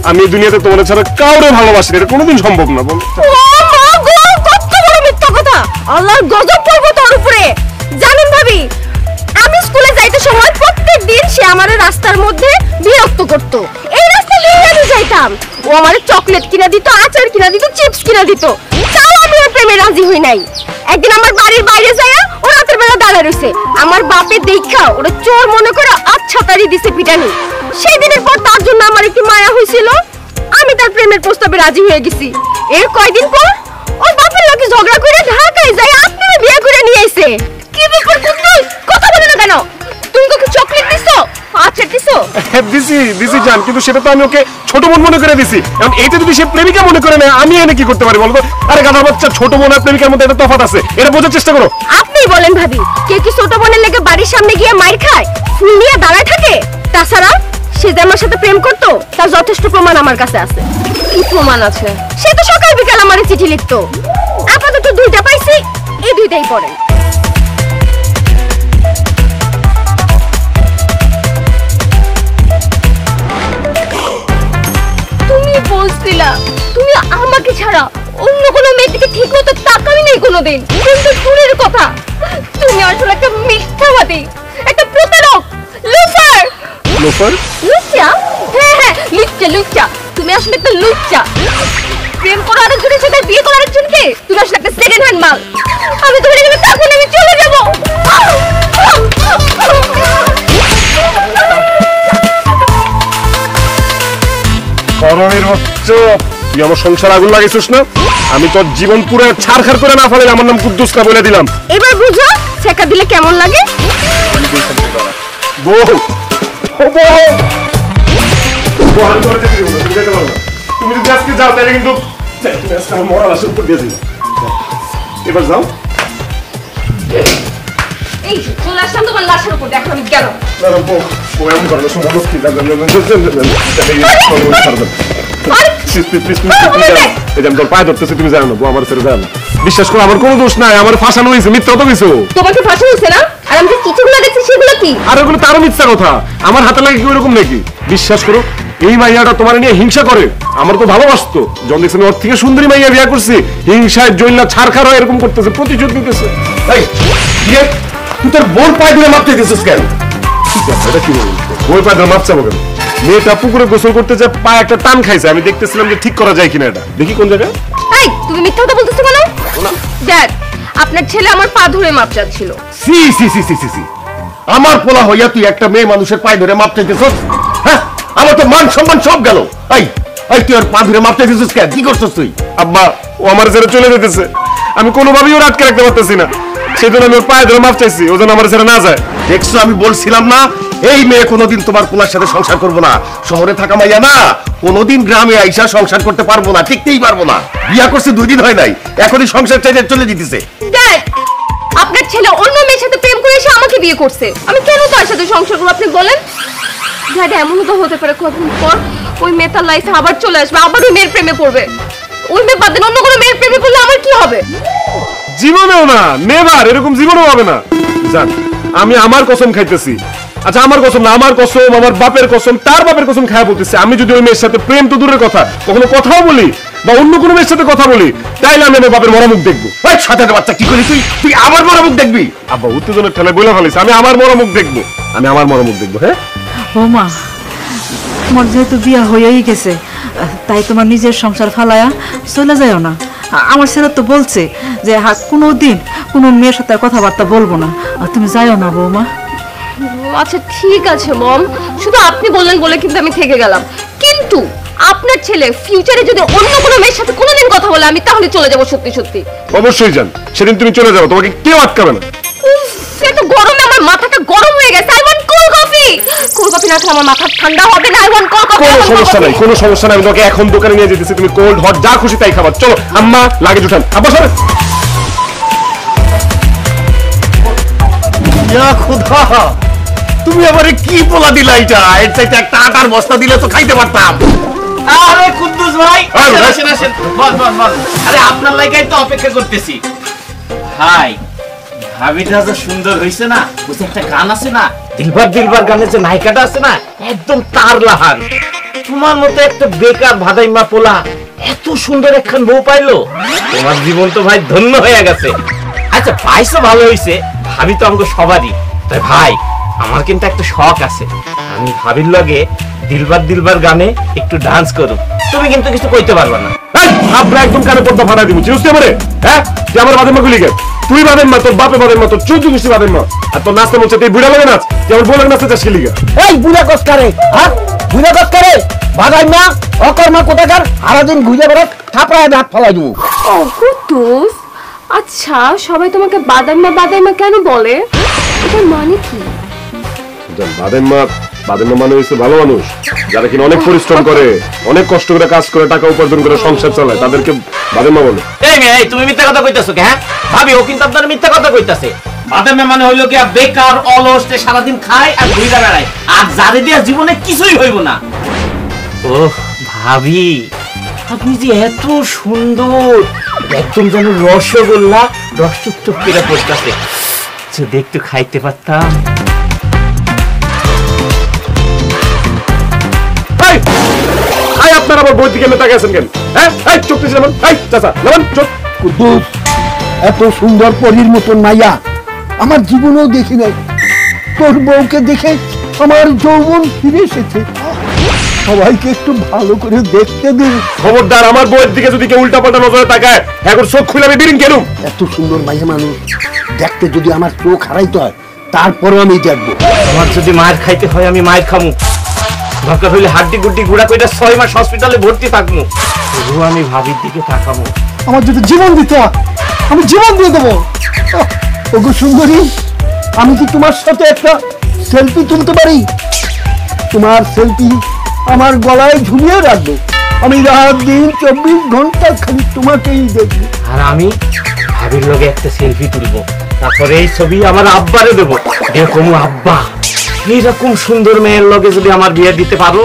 আমি এই দুনিয়াতে তোমাদের ছাড়া কাউরে ভালোবাসি না, এটা কোনোদিন সম্ভব না। বল, ও মা গো, কত বড় মিথ্যা কথা! আল্লাহর গজব পড়বে তোর উপরে। জানেন ভাবি, আমি স্কুলে যাইতে সময় প্রত্যেক দিন সে আমার রাস্তার মধ্যে বিরক্ত করত। এই রাস্তা দিয়ে আমি যাইতাম, ও আমার চকলেট কিনা দিত, আচার কিনা দিত, চিপস কিনা দিত। তাও আমি ওর প্রেমে রাজি হই নাই। একদিন আমার বাড়ির বাইরে যায়া ও রাতের বেলা দাঁড়ায় রইছে। আমার বাপে দেখা ওরা চোর মনে করে আচ্ছা তারি দিছে পিটানি। সেই দিনের পর তার জন্য আমার একটু মায়া হয়েছিল, আমি তার প্রেমের প্রস্তাবে রাজি হয়ে গেছি। এর কয়দিন পর ওর বাপের লোকে ঝগড়া করে ঢাকায় যায় আপনারা বিয়ে করে নিয়ে আইছে। কি ব্যাপার কুদ্দুস, কথা বলে না কেন? তুমি ওকে চকলেট দিছো, আচার দিছো? হ্যাঁ দিছি দিছি জান, কিন্তু সেটা তো আমি ওকে ছোট বোন মনে করে দিছি। এখন এইটা যদি সে প্রেমিকা মনে করে নেয়, আমি এনে কি করতে পারি বলতো? আরে গাধার বাচ্চা, ছোট বোন আর প্রেমিকার মধ্যে একটা তফাৎ আছে, এটা বোঝার চেষ্টা করো। আপনি বলেন ভাবি, কে কি ছোট বোনের লেগে বাড়ির সামনে গিয়ে মাইর খায়, ফুল নিয়ে দাঁড়ায় থাকে? তাছাড়া সে যে আমার সাথে প্রেম করতো তার যথেষ্ট প্রমাণ আমার কাছে আছে। কি প্রমাণ আছে? সে তো সকাল বিকাল আমারে চিঠি লিখতো। আপাতত দুইটা পাইছি, এই দুইটাই পড়েন। তুমি বলছিলা তুমি আমাকে ছাড়া অন্য কোনো মেয়ের দিকে ঠিক মতো তাকাবি নাই কোনোদিন, কিন্তু শুনের কথা তুমি আসলে একটা মিথ্যাবাদী, একটা প্রতারক, লুফার। লোফার? লুচ্চা? হ্যাঁ হ্যাঁ, লুচ্চা লুচ্চা। তুমি আসলে একটা লুচ্চা। প্রেম করা আরেকজনের সাথে বিয়ে করা আরেকজনকে, তুমি আসলে একটা সেকেন্ড হ্যান্ড মাল। আমি তোমার এখানে থাকবো না, আমি চলে যাবো। করণের হচ্ছে, তুই আমার সংসার আগুন লাগাইছিস না? আমি তোর জীবন পুরো ছাড়খাড় করে না ফেলে আমার নাম কুদ্দুস না বলে দিলাম। এবার বুঝো ছেকা দিলে কেমন লাগে? বউ, ও বউ, বউ, আমি তোর যেতে দেবো না, তুমি যেতে পারো না। তুমি যদি আজকে যাও তাহলে কিন্তু তুমি আজকে আমার মরা লাশের উপর দিয়ে দিবে। এবার যাও। এই যে চলে আসলাম তোমার লাশের উপর, দেখো আমি গেলাম। না না বউ, বউ এমন করো না, সময় নষ্ট হয়ে যাবে। বিশ্বাস করো, আমার কোনো দোষ নাই, আমার ফাঁসানো হয়েছে, মিথ্যা তো কিছু। তোমাকে ফাঁসি হয়েছে না? আর আমি যে চিঠিগুলো দেখছি সেগুলো কি? আর ওগুলো তারও মিথ্যা কথা, আমার হাতে লাগে কি ওরকম নাকি? বিশ্বাস করো, এই মাইয়াটা তোমার নিয়ে হিংসা করে, আমার তো ভালোবাসতো। যখন দেখছেন ওর থেকে সুন্দরী মাইয়া বিয়ে করছি, হিংসায় জৈলা ছাড়খার হয় এরকম করতেছে, প্রতিশোধ নিতেছে। এই বিয়ে, তুই তোর বোন পায়ে ধরে মাপতে দিছিস কেন? এটা কি বলবো, ওই পায়ে মাপ চাবো কেন? মেয়েটা পুকুরে গোসল করতে যায়, পায়ে একটা টান খাইছে, আমি দেখতেছিলাম যে ঠিক করা যায় কিনা। এটা দেখি কোন জায়গায়। এই তুমি মিথ্যা কথা বলতেছো কেন? ড্যাড, আপনার ছেলে আমার পা ধরে মাপ চাচ্ছিল। সি সি সি সি সি সি, আমার পোলা হইয়া তুই একটা মেয়ে মানুষের পায়ে ধরে মাপতে দিছিস? হ্যাঁ, আমার তো মান সম্মান সব গেল। এই এই তুই ওর পা ধরে মাপতে দিছিস কেন? কি করছিস তুই? আব্বা, ও আমার ছেড়ে চলে যেতেছে, আমি কোনোভাবেই ওর আটকে রাখতে পারতেছি না, সেজন্য আমি ওর পায়ে ধরে মাপ চাইছি, ও যেন আমার ছেড়ে না যায়। দেখছো, আমি বলছিলাম না এই মেয়ে কোনোদিন তোমার পোলার সাথে সংসার করবো না। শহরে থাকা মাইয়া না, কোনোদিন গ্রামে আইসা সংসার করতে পারবো না, টিকতেই পারবো না। বিয়া করছে 2 দিন হয় নাই, এখনই সংসার চাইতে চলে যেতেছে। ড্যাড, আপনার ছেলে অন্য মেয়ের সাথে প্রেম করে এসে আমাকে বিয়ে করছে, আমি কেন তার সাথে সংসার করবো আপনি বলেন? ড্যাড, এমনও তো হতে পারে কদিন পর ওই মেয়ে তার লাইফে আবার চলে আসবে, আবার ওই মেয়ের প্রেমে পড়বে। ওই মেয়ে বাদ দেন, অন্য কোনো মেয়ের প্রেমে পড়লে আমার কি হবে? জীবনেও না, নেভার, এরকম জীবনেও হবে না। জান, আমি আমার কসম খাইতেছি। আচ্ছা, আমার কসম না, আমার কসম, আমার বাপের কসম, তার বাপের কসম খায়া বলতেছি, আমি যদি ওই মেয়ের সাথে প্রেম তো দূরের কথা, কখনো কথাও বলি বা অন্য কোনো মেয়ের সাথে কথা বলি, তাইলে আমি আমার বাপের মরামুখ দেখবো। ওই শয়তানের বাচ্চা, কি করলি তুই? তুই আমার বড় মুখ দেখবি? আব্বা উত্তেজনের ঠেলায় বলে ফেলিস, আমি আমার মরামুখ দেখবো, আমি আমার মরামুখ দেখবো। হ্যাঁ ও মা, তোমার যেহেতু বিয়া হয়েই গেছে, তাই তোমার নিজের সংসার ফালায়া চলে যাও না। আমার ছেলে তো বলছে যে কোনোদিন কোনো মেয়ের সাথে আর কথাবার্তা বলবো না, তুমি যাইও না বৌমা। আচ্ছা ঠিক আছে মম, শুধু আপনি বললেন বলে কিন্তু আমি থেকে গেলাম। কিন্তু আপনার ছেলে ফিউচারে যদি অন্য কোনো মেয়ের সাথে কোনোদিন কথা বলে, আমি তাহলে চলে যাব সত্যি সত্যি। অবশ্যই যান, সেদিন তুমি চলে যাবো, তোমাকে কেউ আটকাবে না। উফ, এত গরমে আমার মাথাটা গরম হয়ে গেছে। আই ওয়ান্ট কোল্ড কফি না খেলে আমার মাথা ঠান্ডা হবে না। I want cold coffee. কোনো সমস্যা নাই, কোনো সমস্যা নাই, আমি তোকে এখন দোকানে নিয়ে যেতেছি, তুমি কোল্ড হট যা খুশি তাই খাবার। চলো আম্মা লাগেজ উঠান। আব্বা সরেন। ইয়া খোদা, তুমি আমারে কি বলা দিলা এটা? এর চাইতে একটা আটার বস্তা দিলে তো খাইতে পারতাম। আরে কুদ্দুস ভাই, আরে ভাই। আসেন আসেন, বল। আরে আপনার লাইগাই তো অপেক্ষা করতেছি। ভাই, ভাবিটা যে সুন্দর হইছে না, ওই যে একটা গান আছে না, দিলবার গানের যে নায়িকাটা আছে না, একদম তার লাহান। তোমার মতো একটা বেকার ভাদাইমা পোলা এত সুন্দর একখান বউ পাইলো, তোমার জীবন তো ভাই ধন্য হয়ে গেছে। আচ্ছা পাইছো ভালো হইছে, ভাবি তো আমাকে সবারই। তাই ভাই, আমার কিন্তু একটা শখ আছে, আমি ভাবির লগে দিলবার গানে একটু ডান্স করব। তুমি কিন্তু কিছু কইতে পারবা না। এই, আব্বা একদম কানে পর্দা ফাটাই দিব, চিনতে পারে? হ্যাঁ, যে আমার বাদের মা গুলি গে, তুই বাদের মা, তোর বাপে বাদের মা, তোর 14 গোষ্ঠী বাদের মা, আর তোর নাচতে মন চাই, তুই বুড়া লাগে নাচ, যে আমার বলে নাচতে চাস কি লিগা? এই বুড়া কসকারে, হ্যাঁ বুড়া কসকারে, বাগাই মা অকর্মা কোথাকার, সারাদিন ঘুরে বেড়াত, থাপড়ায় দাঁত ফলাই দিব। ও কুদ্দুস, আচ্ছা সবাই তোমাকে বাদাইমা কেন বলে? এটার মানে কি? বাদের মা মানে হচ্ছে ভালো মানুষ, যারা কিনা অনেক পরিশ্রম করে, অনেক কষ্ট করে কাজ করে, টাকা উপার্জন করে সংসার চালায়, তাদেরকে বাদের মা বলে। এই মেয়ে, এই তুমি মিথ্যা কথা কইতাছো কি? হ্যাঁ ভাবি, ও কিন্তু আপনার মিথ্যা কথা কইতাছে। বাদামে মানে হইলো কি বেকার অলস, সারাদিন খায় আর ঘুরে বেড়ায়, আর যারে দিয়া জীবনে কিছুই হইব না। ওহ ভাবি, আপনি যে এত সুন্দর, একদম যেন রসগোল্লা, রস টুকটুক করে পড়তেছে, যদি একটু খাইতে পারতাম। এই আপনার আবার বই দিকে মেতা গেছেন কেন? হ্যাঁ, এই চুপ পিছিয়ে নামান, এই চাচা নামান, চুপ। কুদ্দুস, এত সুন্দর পরীর মতন মাইয়া আমার জীবনেও দেখি নাই। তোর বউকে দেখে আমার যৌবন ফিরে এসেছে। সবাইকে একটু ভালো করে দেখতে দে। খবরদার, আমার বইয়ের দিকে যদি কেউ উল্টা পাল্টা নজরে তাকায়, এখন চোখ খুলে আমি বিরিং কেন? এত সুন্দর মাইয়া মানুষ দেখতে যদি আমার চোখ হারাইতে হয়, তারপরও আমি দেখবো। আমার যদি মায়ের খাইতে হয় আমি মায়ের খামু, দরকার হইলে হাড্ডি গুড্ডি গুড়া কইটা 6 মাস হসপিটালে ভর্তি থাকবো, তবুও আমি ভাবির দিকে তাকাবো। আমার যদি জীবন দিতে হয়, আমি জীবন দিয়ে দেবো। ওগো সুন্দরী, আমি কি তোমার সাথে একটা সেলফি তুলতে পারি? তোমার সেলফি আমার গলায় ঝুলিয়ে রাখবো। আমি রাত দিন 24 ঘন্টা খালি তোমাকেই দেখবো। আর আমি ভাবির লগে একটা সেলফি তুলবো, তারপরে এই ছবি আমার আব্বারে দেবো, এরকম আব্বা এইরকম সুন্দর মেয়ের লগে যদি আমার বিয়ে দিতে পারো,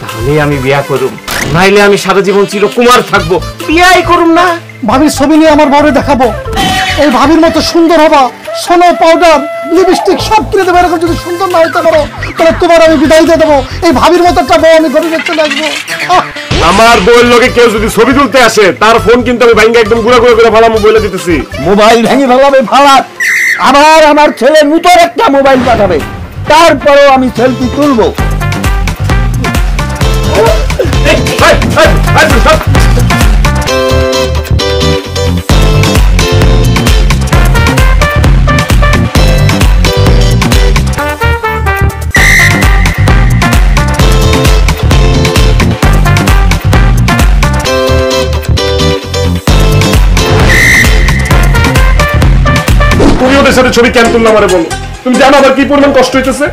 তাহলে আমি বিয়া করুম, নাইলে আমি সারা জীবন চিরকুমার থাকবো, বিয়াই করুম না। ভাবির ছবি নিয়ে আমার বড় দেখাবো। এই ভাবির মতো সুন্দর হবা, সোনা পাউডার লিপস্টিক সব কিনে দেবো। এরকম যদি সুন্দর না হইতে পারো, তাহলে তোমার আমি বিদায় দিয়ে দেবো। এই ভাবির মতো একটা বউ আমি ঘরে দেখতে লাগবো। আমার বউয়ের লগে কেউ যদি ছবি তুলতে আসে, তার ফোন কিন্তু আমি ভাঙ্গা একদম গুঁড়া গুঁড়া করে ফালামু বলে দিতেছি। মোবাইল ভেঙে ফেলাবে ফালাত, আবার আমার ছেলে নতুন একটা মোবাইল পাঠাবে, তারপরেও আমি সেলফি তুলবো। এই, এই, এই, সব। তুমি ওদের সাথে ছবি কেন তুললাম আমারে বলো? তুমি জানো আবার কি পরিমাণ কষ্ট হইতেছে?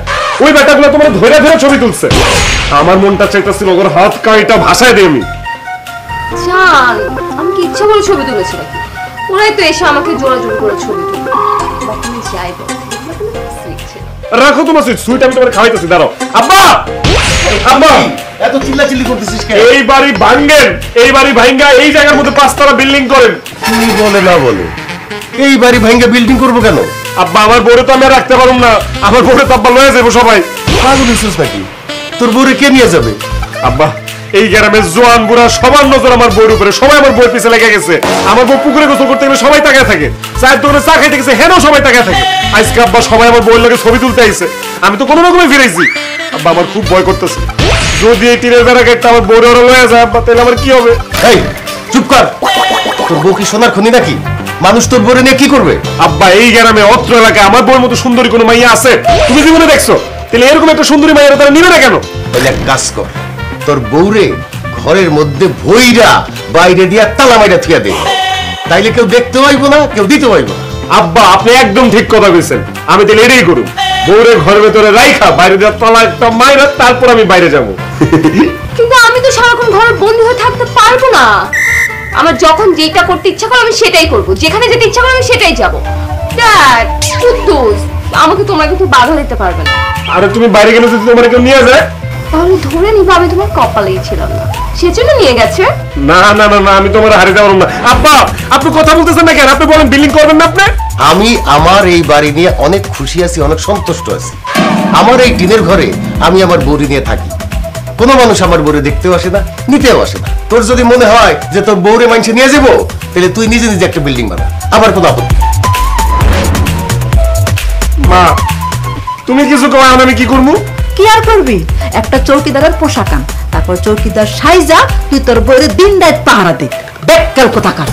ওই বেটাগুলো তোমার ধরে ধরে ছবি তুলছে, আমার মনটা চাইতেছিল ওর হাত কাঁটা ভাষায় দেই আমি। জান, আমি কি ইচ্ছা করে ছবি তুলেছি নাকি? ওরাই তো এসে আমাকে জোরাজোরি করে ছবি তুলবে। তুমি যাই বলো, সুইট ছিল। রাখো তোমার সুইট, আমি তোমার খাওয়াইতেছি, দাঁড়াও। আব্বা, আব্বা, এত চিল্লাচিল্লি করতেছিস কেন? এই বাড়ি ভাঙ্গেন, এই বাড়ি ভাঙ্গা এই জায়গার মধ্যে 5 তলা বিল্ডিং করেন। কি বলে না বলে, এই বাড়ি ভাঙ্গা বিল্ডিং করবো কেন? আব্বা, আমার বউরে তো আমি আর রাখতে পারুম না, আমার বউরে তো আব্বা লয়ে যাবো সবাই। পাগল হইছিস নাকি? তোর বউরে কে নিয়ে যাবে? আব্বা, এই গ্রামের জোয়ান বুড়া সবার নজর আমার বউর উপরে, সবাই আমার বউয়ের পিছে লেগে গেছে। আমার বউ পুকুরে গোসল করতে গেলে সবাই তাকায় থাকে, চায়ের দোকানে চা খাইতে গেছে হেনও সবাই তাকায় থাকে। আজকে আব্বা সবাই আমার বউয়ের লগে ছবি তুলতে আইছে, আমি তো কোনো রকমে ফিরেছি। আব্বা, আমার খুব ভয় করতেছে, যদি এই টিনের বেড়া গেটটা আমার বউরে ওরা লয়ে যায় আব্বা, তাহলে আমার কি হবে? এই চুপ কর, তোর বউ কি সোনার খনি নাকি? মানুষ তোর বউরে নিয়ে কি করবে? আব্বা, এই গ্রামে অত্র এলাকায় আমার বউর মতো সুন্দরী কোনো মাইয়া আছে তুমি জীবনে দেখছো? তাহলে এরকম একটা সুন্দরী মাইয়া তারা নিবে না কেন? তাহলে এক কাজ কর, তোর বউরে ঘরের মধ্যে ভইরা বাইরে দিয়া তালা মাইরা থিয়া দে, তাইলে কেউ দেখতে পাইবো না, কেউ দিতে পাইবো না। আব্বা আপনি একদম ঠিক কথা কইছেন, আমি তাহলে এটাই করব। বউরে ঘরের ভেতরে রাইখা বাইরে যা তলা একটা মাইরা তারপর আমি বাইরে যাব। কিন্তু আমি তো সারাক্ষণ ঘরে বন্দি হয়ে থাকতে পারবো না। আমার যখন যেটা করতে ইচ্ছা করে আমি সেটাই করব, যেখানে যেতে ইচ্ছা করে আমি সেটাই যাব। ড্যাড কুদ্দুস, আমাকে তোমরা কিন্তু বাধা দিতে পারবে না। আরে তুমি বাইরে গেলে যদি তোমার কেউ নিয়ে যায়, তাহলে ধরে নিব আমি তোমার কপালেই ছিলাম না, সেজন্য নিয়ে গেছে। না না না না, আমি তোমার হারিয়ে দেবো না। আব্বা আপনি কথা বলতেছেন না কেন? আপনি বলেন বিল্ডিং করবেন না আপনি? আমি আমার এই বাড়ি নিয়ে অনেক খুশি আছি, অনেক সন্তুষ্ট আছি। আমার এই টিনের ঘরে আমি আমার বউরি নিয়ে থাকি। কোনো মানুষ আমার বউরে দেখতেও আসে না, নিতেও আসে না। তোর যদি মনে হয় যে তোর বউরে মানুষে নিয়ে যাবো, তাহলে তুই নিজে নিজে একটা বিল্ডিং বানা, আমার কোনো আপত্তি। মা তুমি কিছু কও, আমি কি করবো? কি আর করবি? একটা চৌকিদারের পোশাক আন, তারপর চৌকিদার সাইজা তুই তোর বউরে দিন রাত পাহারা দে। বেকার কোথাকার।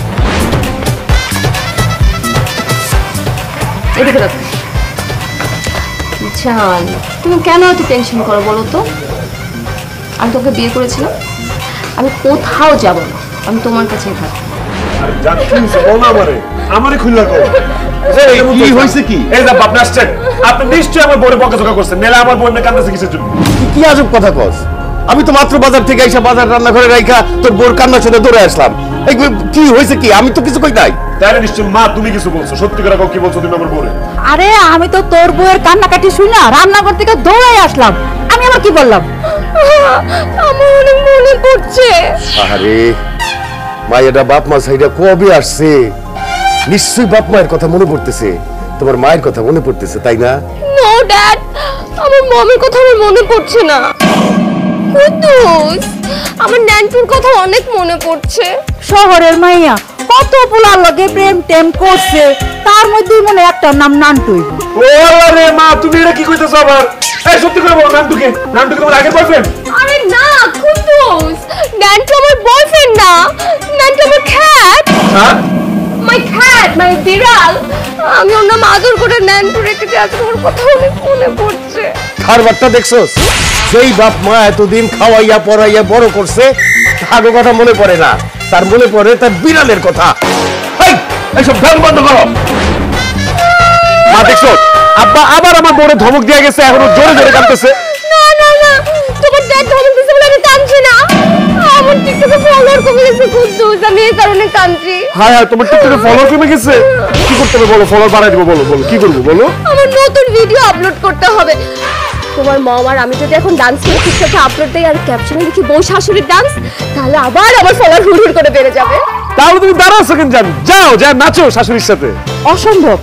এদিকে দেখো জান, তুমি কেন এত টেনশন করো বলো তো? আমি তোকে বিয়ে করেছিলাম, আমি কোথাও যাব না, আমি তোমার কাছেই থাকবো। আমারে খুললা কও। কি হয়েছে কি? এই যে আপনি আসছেন, আপনি নিশ্চয়ই আমার বউরে বকাঝকা করছেন, মেলা আমার বউ এমনি কান্দাছে কিসের জন্য? কি আজব কথা কস? আমি তো মাত্র বাজার থেকে এসে বাজার রান্নাঘরে রাইখা তোর বোর কান্নার সাথে দৌড়ে আসলাম। এই কি হয়েছে কি? আমি তো কিছু কই নাই। তাহলে নিশ্চয় মা তুমি কিছু বলছো, সত্যি করে কও, কি বলছো তুমি আমার বউরে? আরে আমি তো তোর বউয়ের কান্নাকাটি শুনে রান্নাঘর থেকে দৌড়াই আসলাম। আমি আবার কি বললাম? আমার অনেক মনে পড়ছে। আরে মায়েরা বাপ মা সাইডা কবে আসছে? নিশ্চয়ই বাপ মায়ের কথা মনে পড়তেছে, তোমার মায়ের কথা মনে পড়তেছে, তাই না? নো ড্যাড, আমার মমের কথা আমার মনে পড়ছে না। কুদ্দুস, আমার ন্যান্টুর কথা অনেক মনে পড়ছে। শহরের মাইয়া কত পোলার লগে প্রেম টেম করছে, তার মধ্যে মনে একটা নাম নান্টুই। ও আরে মা তুমি এটা কি কইতেছো আবার? এই সত্যি করে বলো, নামটুকে তোমার আগের বয়ফ্রেন্ড? আরে না কুদ্দুস, ন্যান্টু আমার বয়ফ্রেন্ড না, ন্যান্টু আমার খ্যাট। হ্যাঁ মাই খ্যাট, মাই বিড়াল। আমি ওর নাম আদর করে ন্যান্টু রেখেছি, আজকে ওর কথা অনেক মনে পড়ছে। খারবারটা দেখছস? সেই বাপ মা এতদিন খাওয়াইয়া পড়াইয়া বড় করছে, তার কথা মনে পড়ে না, তার মনে পড়ে তার বিড়ালের কথা। এইসব গান বন্ধ করো। মা দেখছো আব্বা আবার আমার বউরে ধমক দিয়ে গেছে, এখনো জোরে জোরে কাঁদতেছে। না না না, তোমার ড্যাড ধমক দিছে বলে আমি কাঁদছি না। আমার টিকটকে ফলোয়ার কমে গেছে কুদ্দুস, আমি এই কারণে কাঁদছি। হায় হায়, তোমার টিকটকে ফলোয়ার কমে গেছে? কি করতে হবে বলো, ফলোয়ার বাড়াই দেবো। বলো বলো কি করবো বলো। আমার নতুন ভিডিও আপলোড করতে হবে। তোমার মম আর আমি যদি এখন ডান্স করে টিকটকে আপলোড দেই আর ক্যাপশনে লিখি বউ শাশুড়ির ডান্স, তাহলে আবার আমার ফলোয়ার হুড় করে বেড়ে যাবে। তাহলে তুমি দাঁড়াও সেকেন্ড, যাও যা নাচো শাশুড়ির সাথে। অসম্ভব,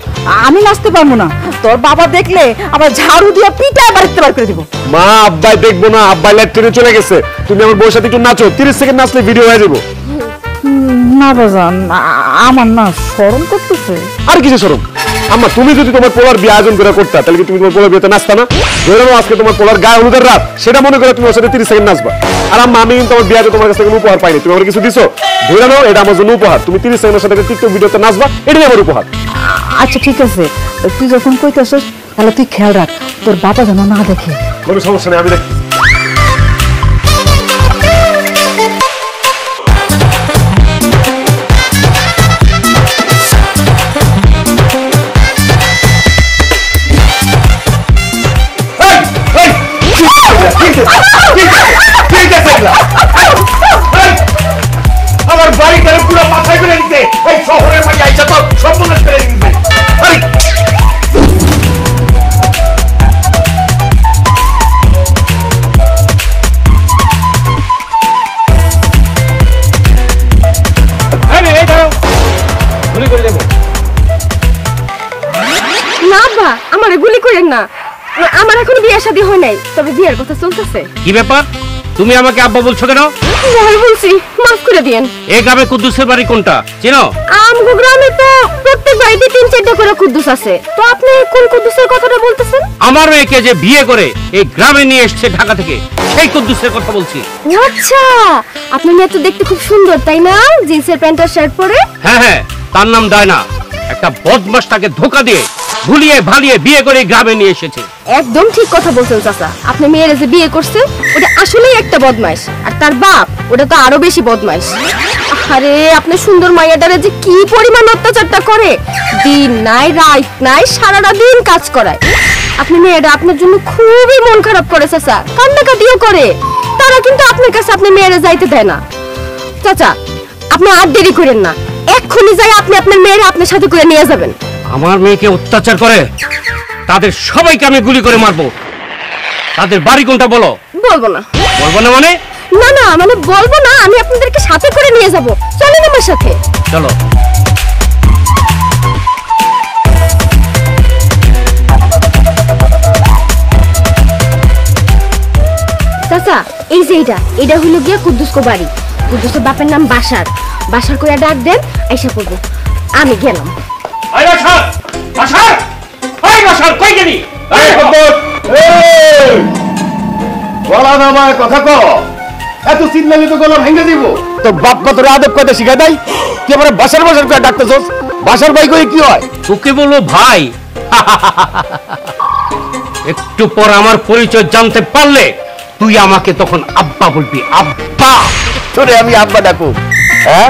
আমি নাচতে পারবো না। তোর বাবা দেখলে আবার ঝাড়ু দিয়ে পিটায় বাড়িতে বার করে দিব। মা আব্বাই দেখবো না, আব্বাই ল্যাট্রিনে চলে গেছে, তুমি আমার বউর সাথে একটু নাচো, 30 সেকেন্ড নাচলে ভিডিও হয়ে যাবো। না বাজান, আমার না শরম করতেছে। আর কিছু শরম? আম্মা তুমি যদি তোমার পোলার বিয়ে আয়োজন করে করতা, তাহলে কি তুমি তোমার পোলার বিয়েতে নাচতা না? ধরে নাও আজকে তোমার পোলার গায়ে হলুদের রাত, সেটা মনে করে তুমি ওর সাথে 30 সেকেন্ড নাচবা। আর আম্মা আমি কিন্তু আমার বিয়েতে তোমার কাছ থেকে উপহার পাইনি, তুমি আমার কিছু দিছো? ধরে নাও এটা আমার জন্য উপহার, তুমি 30 সেকেন্ডের সাথে টিকটক ভিডিওতে নাচবা, এটাই আমার উপহার। আচ্ছা ঠিক আছে, তুই যখন কইতেছিস তাহলে তুই খেয়াল রাখ তোর বাবা যেন না দেখে। কোনো সমস্যা নেই, আমি দেখ। আমার বাড়িটারে পুরো মাথায় করে দিতে, এই শহরের মাঝে আইসা তো সব মনে করে দিতে। না বা আমার গুলি করেন না, আমার এখন বিয়ে শাদী হয় নাই, তবে বিয়ের কথা চলতেছে। কি ব্যাপার? তুমি আমাকে আব্বা বলছো কেন? ভাই বলছি, মাফ করে দিয়েন। এই গ্রামে কুদ্দুসের বাড়ি কোনটা চেনো? আমগো গ্রামে তো প্রত্যেক বাড়িতে 3-4টা করে কুদ্দুস আছে, তো আপনি কোন কুদ্দুসের কথাটা বলতেছেন? আমার মেয়েকে যে বিয়ে করে এই গ্রামে নিয়ে এসছে ঢাকা থেকে, সেই কুদ্দুসের কথা বলছি। আচ্ছা, আপনার মেয়ে তো দেখতে খুব সুন্দর তাই না, জিন্সের প্যান্ট আর শার্ট পরে? হ্যাঁ হ্যাঁ, তার নাম ডায়না। একটা বদমাশ তাকে ধোকা দিয়ে ভুলিয়ে ভালিয়ে বিয়ে করে গ্রামে নিয়ে এসেছে। একদম ঠিক কথা বলছেন চাচা, আপনি মেয়ের যে বিয়ে করছে ওটা আসলেই একটা বদমাইশ, আর তার বাপ ওটা তো আরো বেশি বদমাইশ। আরে আপনি সুন্দর মাইয়াটারে যে কি পরিমাণ অত্যাচারটা করে, দিন নাই রাত নাই সারাটা দিন কাজ করায়। আপনি মেয়েটা আপনার জন্য খুবই মন খারাপ করে চাচা, কান্নাকাটিও করে। তারা কিন্তু আপনার কাছে আপনি মেয়েরা যাইতে দেয় না। চাচা আপনি আর দেরি করেন না, এক্ষুনি যাই আপনি আপনার মেয়েরা আপনার সাথে করে নিয়ে যাবেন। আমার মেয়েকে অত্যাচার করে তাদের সবাইকে আমি গুলি করে মারবো। তাদের বাড়ি কোনটা বলো? বলবো না। বলবো না মানে? না না মানে বলবো না, আমি আপনাদেরকে সাথে করে নিয়ে যাব। চলেন আমার সাথে। চলো। চাচা এই যে এটা হলো গিয়া কুদ্দুসকো বাড়ি। কুদ্দুসের বাপের নাম বাসার। বাসার কইয়া ডাক দেন, আইসা করবো। আমি গেলাম। এই বাসার, বাসার, এই বাসার কই গেলি? এই খবর, এই গলা নামায় কথা ক। এত চিল্লালে তো গলা ভেঙে দিব। তোর বাপ কত আদব কথা শিখা দেয়? তুই আমার বাসার বাসার করে ডাকতেছস? বাসার ভাই করে কি হয়? তোকে বলবো ভাই। একটু পর আমার পরিচয় জানতে পারলে তুই আমাকে তখন আব্বা বলবি। আব্বা তোরে আমি আব্বা ডাকু? হ্যাঁ,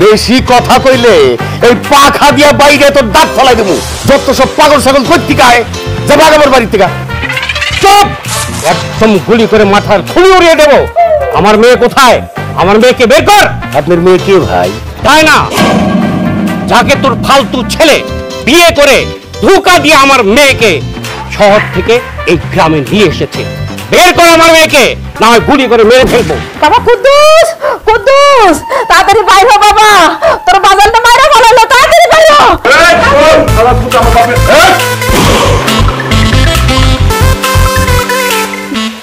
বেশি কথা কইলে এই পাখা দিয়া বাইরে তোর দাঁত ফলাই দেবো। যত সব পাগল ছাগল কই থেকে আয়, যাবা আমার বাড়ি থেকে। চুপ! একদম গুলি করে মাথার খুলি উড়িয়ে দেবো। আমার মেয়ে কোথায়? আমার মেয়েকে বের কর। আপনার মেয়ে কে ভাই? তাই না, যাকে তোর ফালতু ছেলে বিয়ে করে ধোঁকা দিয়ে আমার মেয়েকে শহর থেকে এই গ্রামে নিয়ে এসেছে। বের কর আমার মেয়েকে, না হয় গুলি করে মেরে ফেলবো। বাবা কুদ্দুস, কুদ্দুস তাড়াতাড়ি বাইর হ বাবা, তোর বাজারটা মাইরা ফেলালো, তাড়াতাড়ি বাইর হ।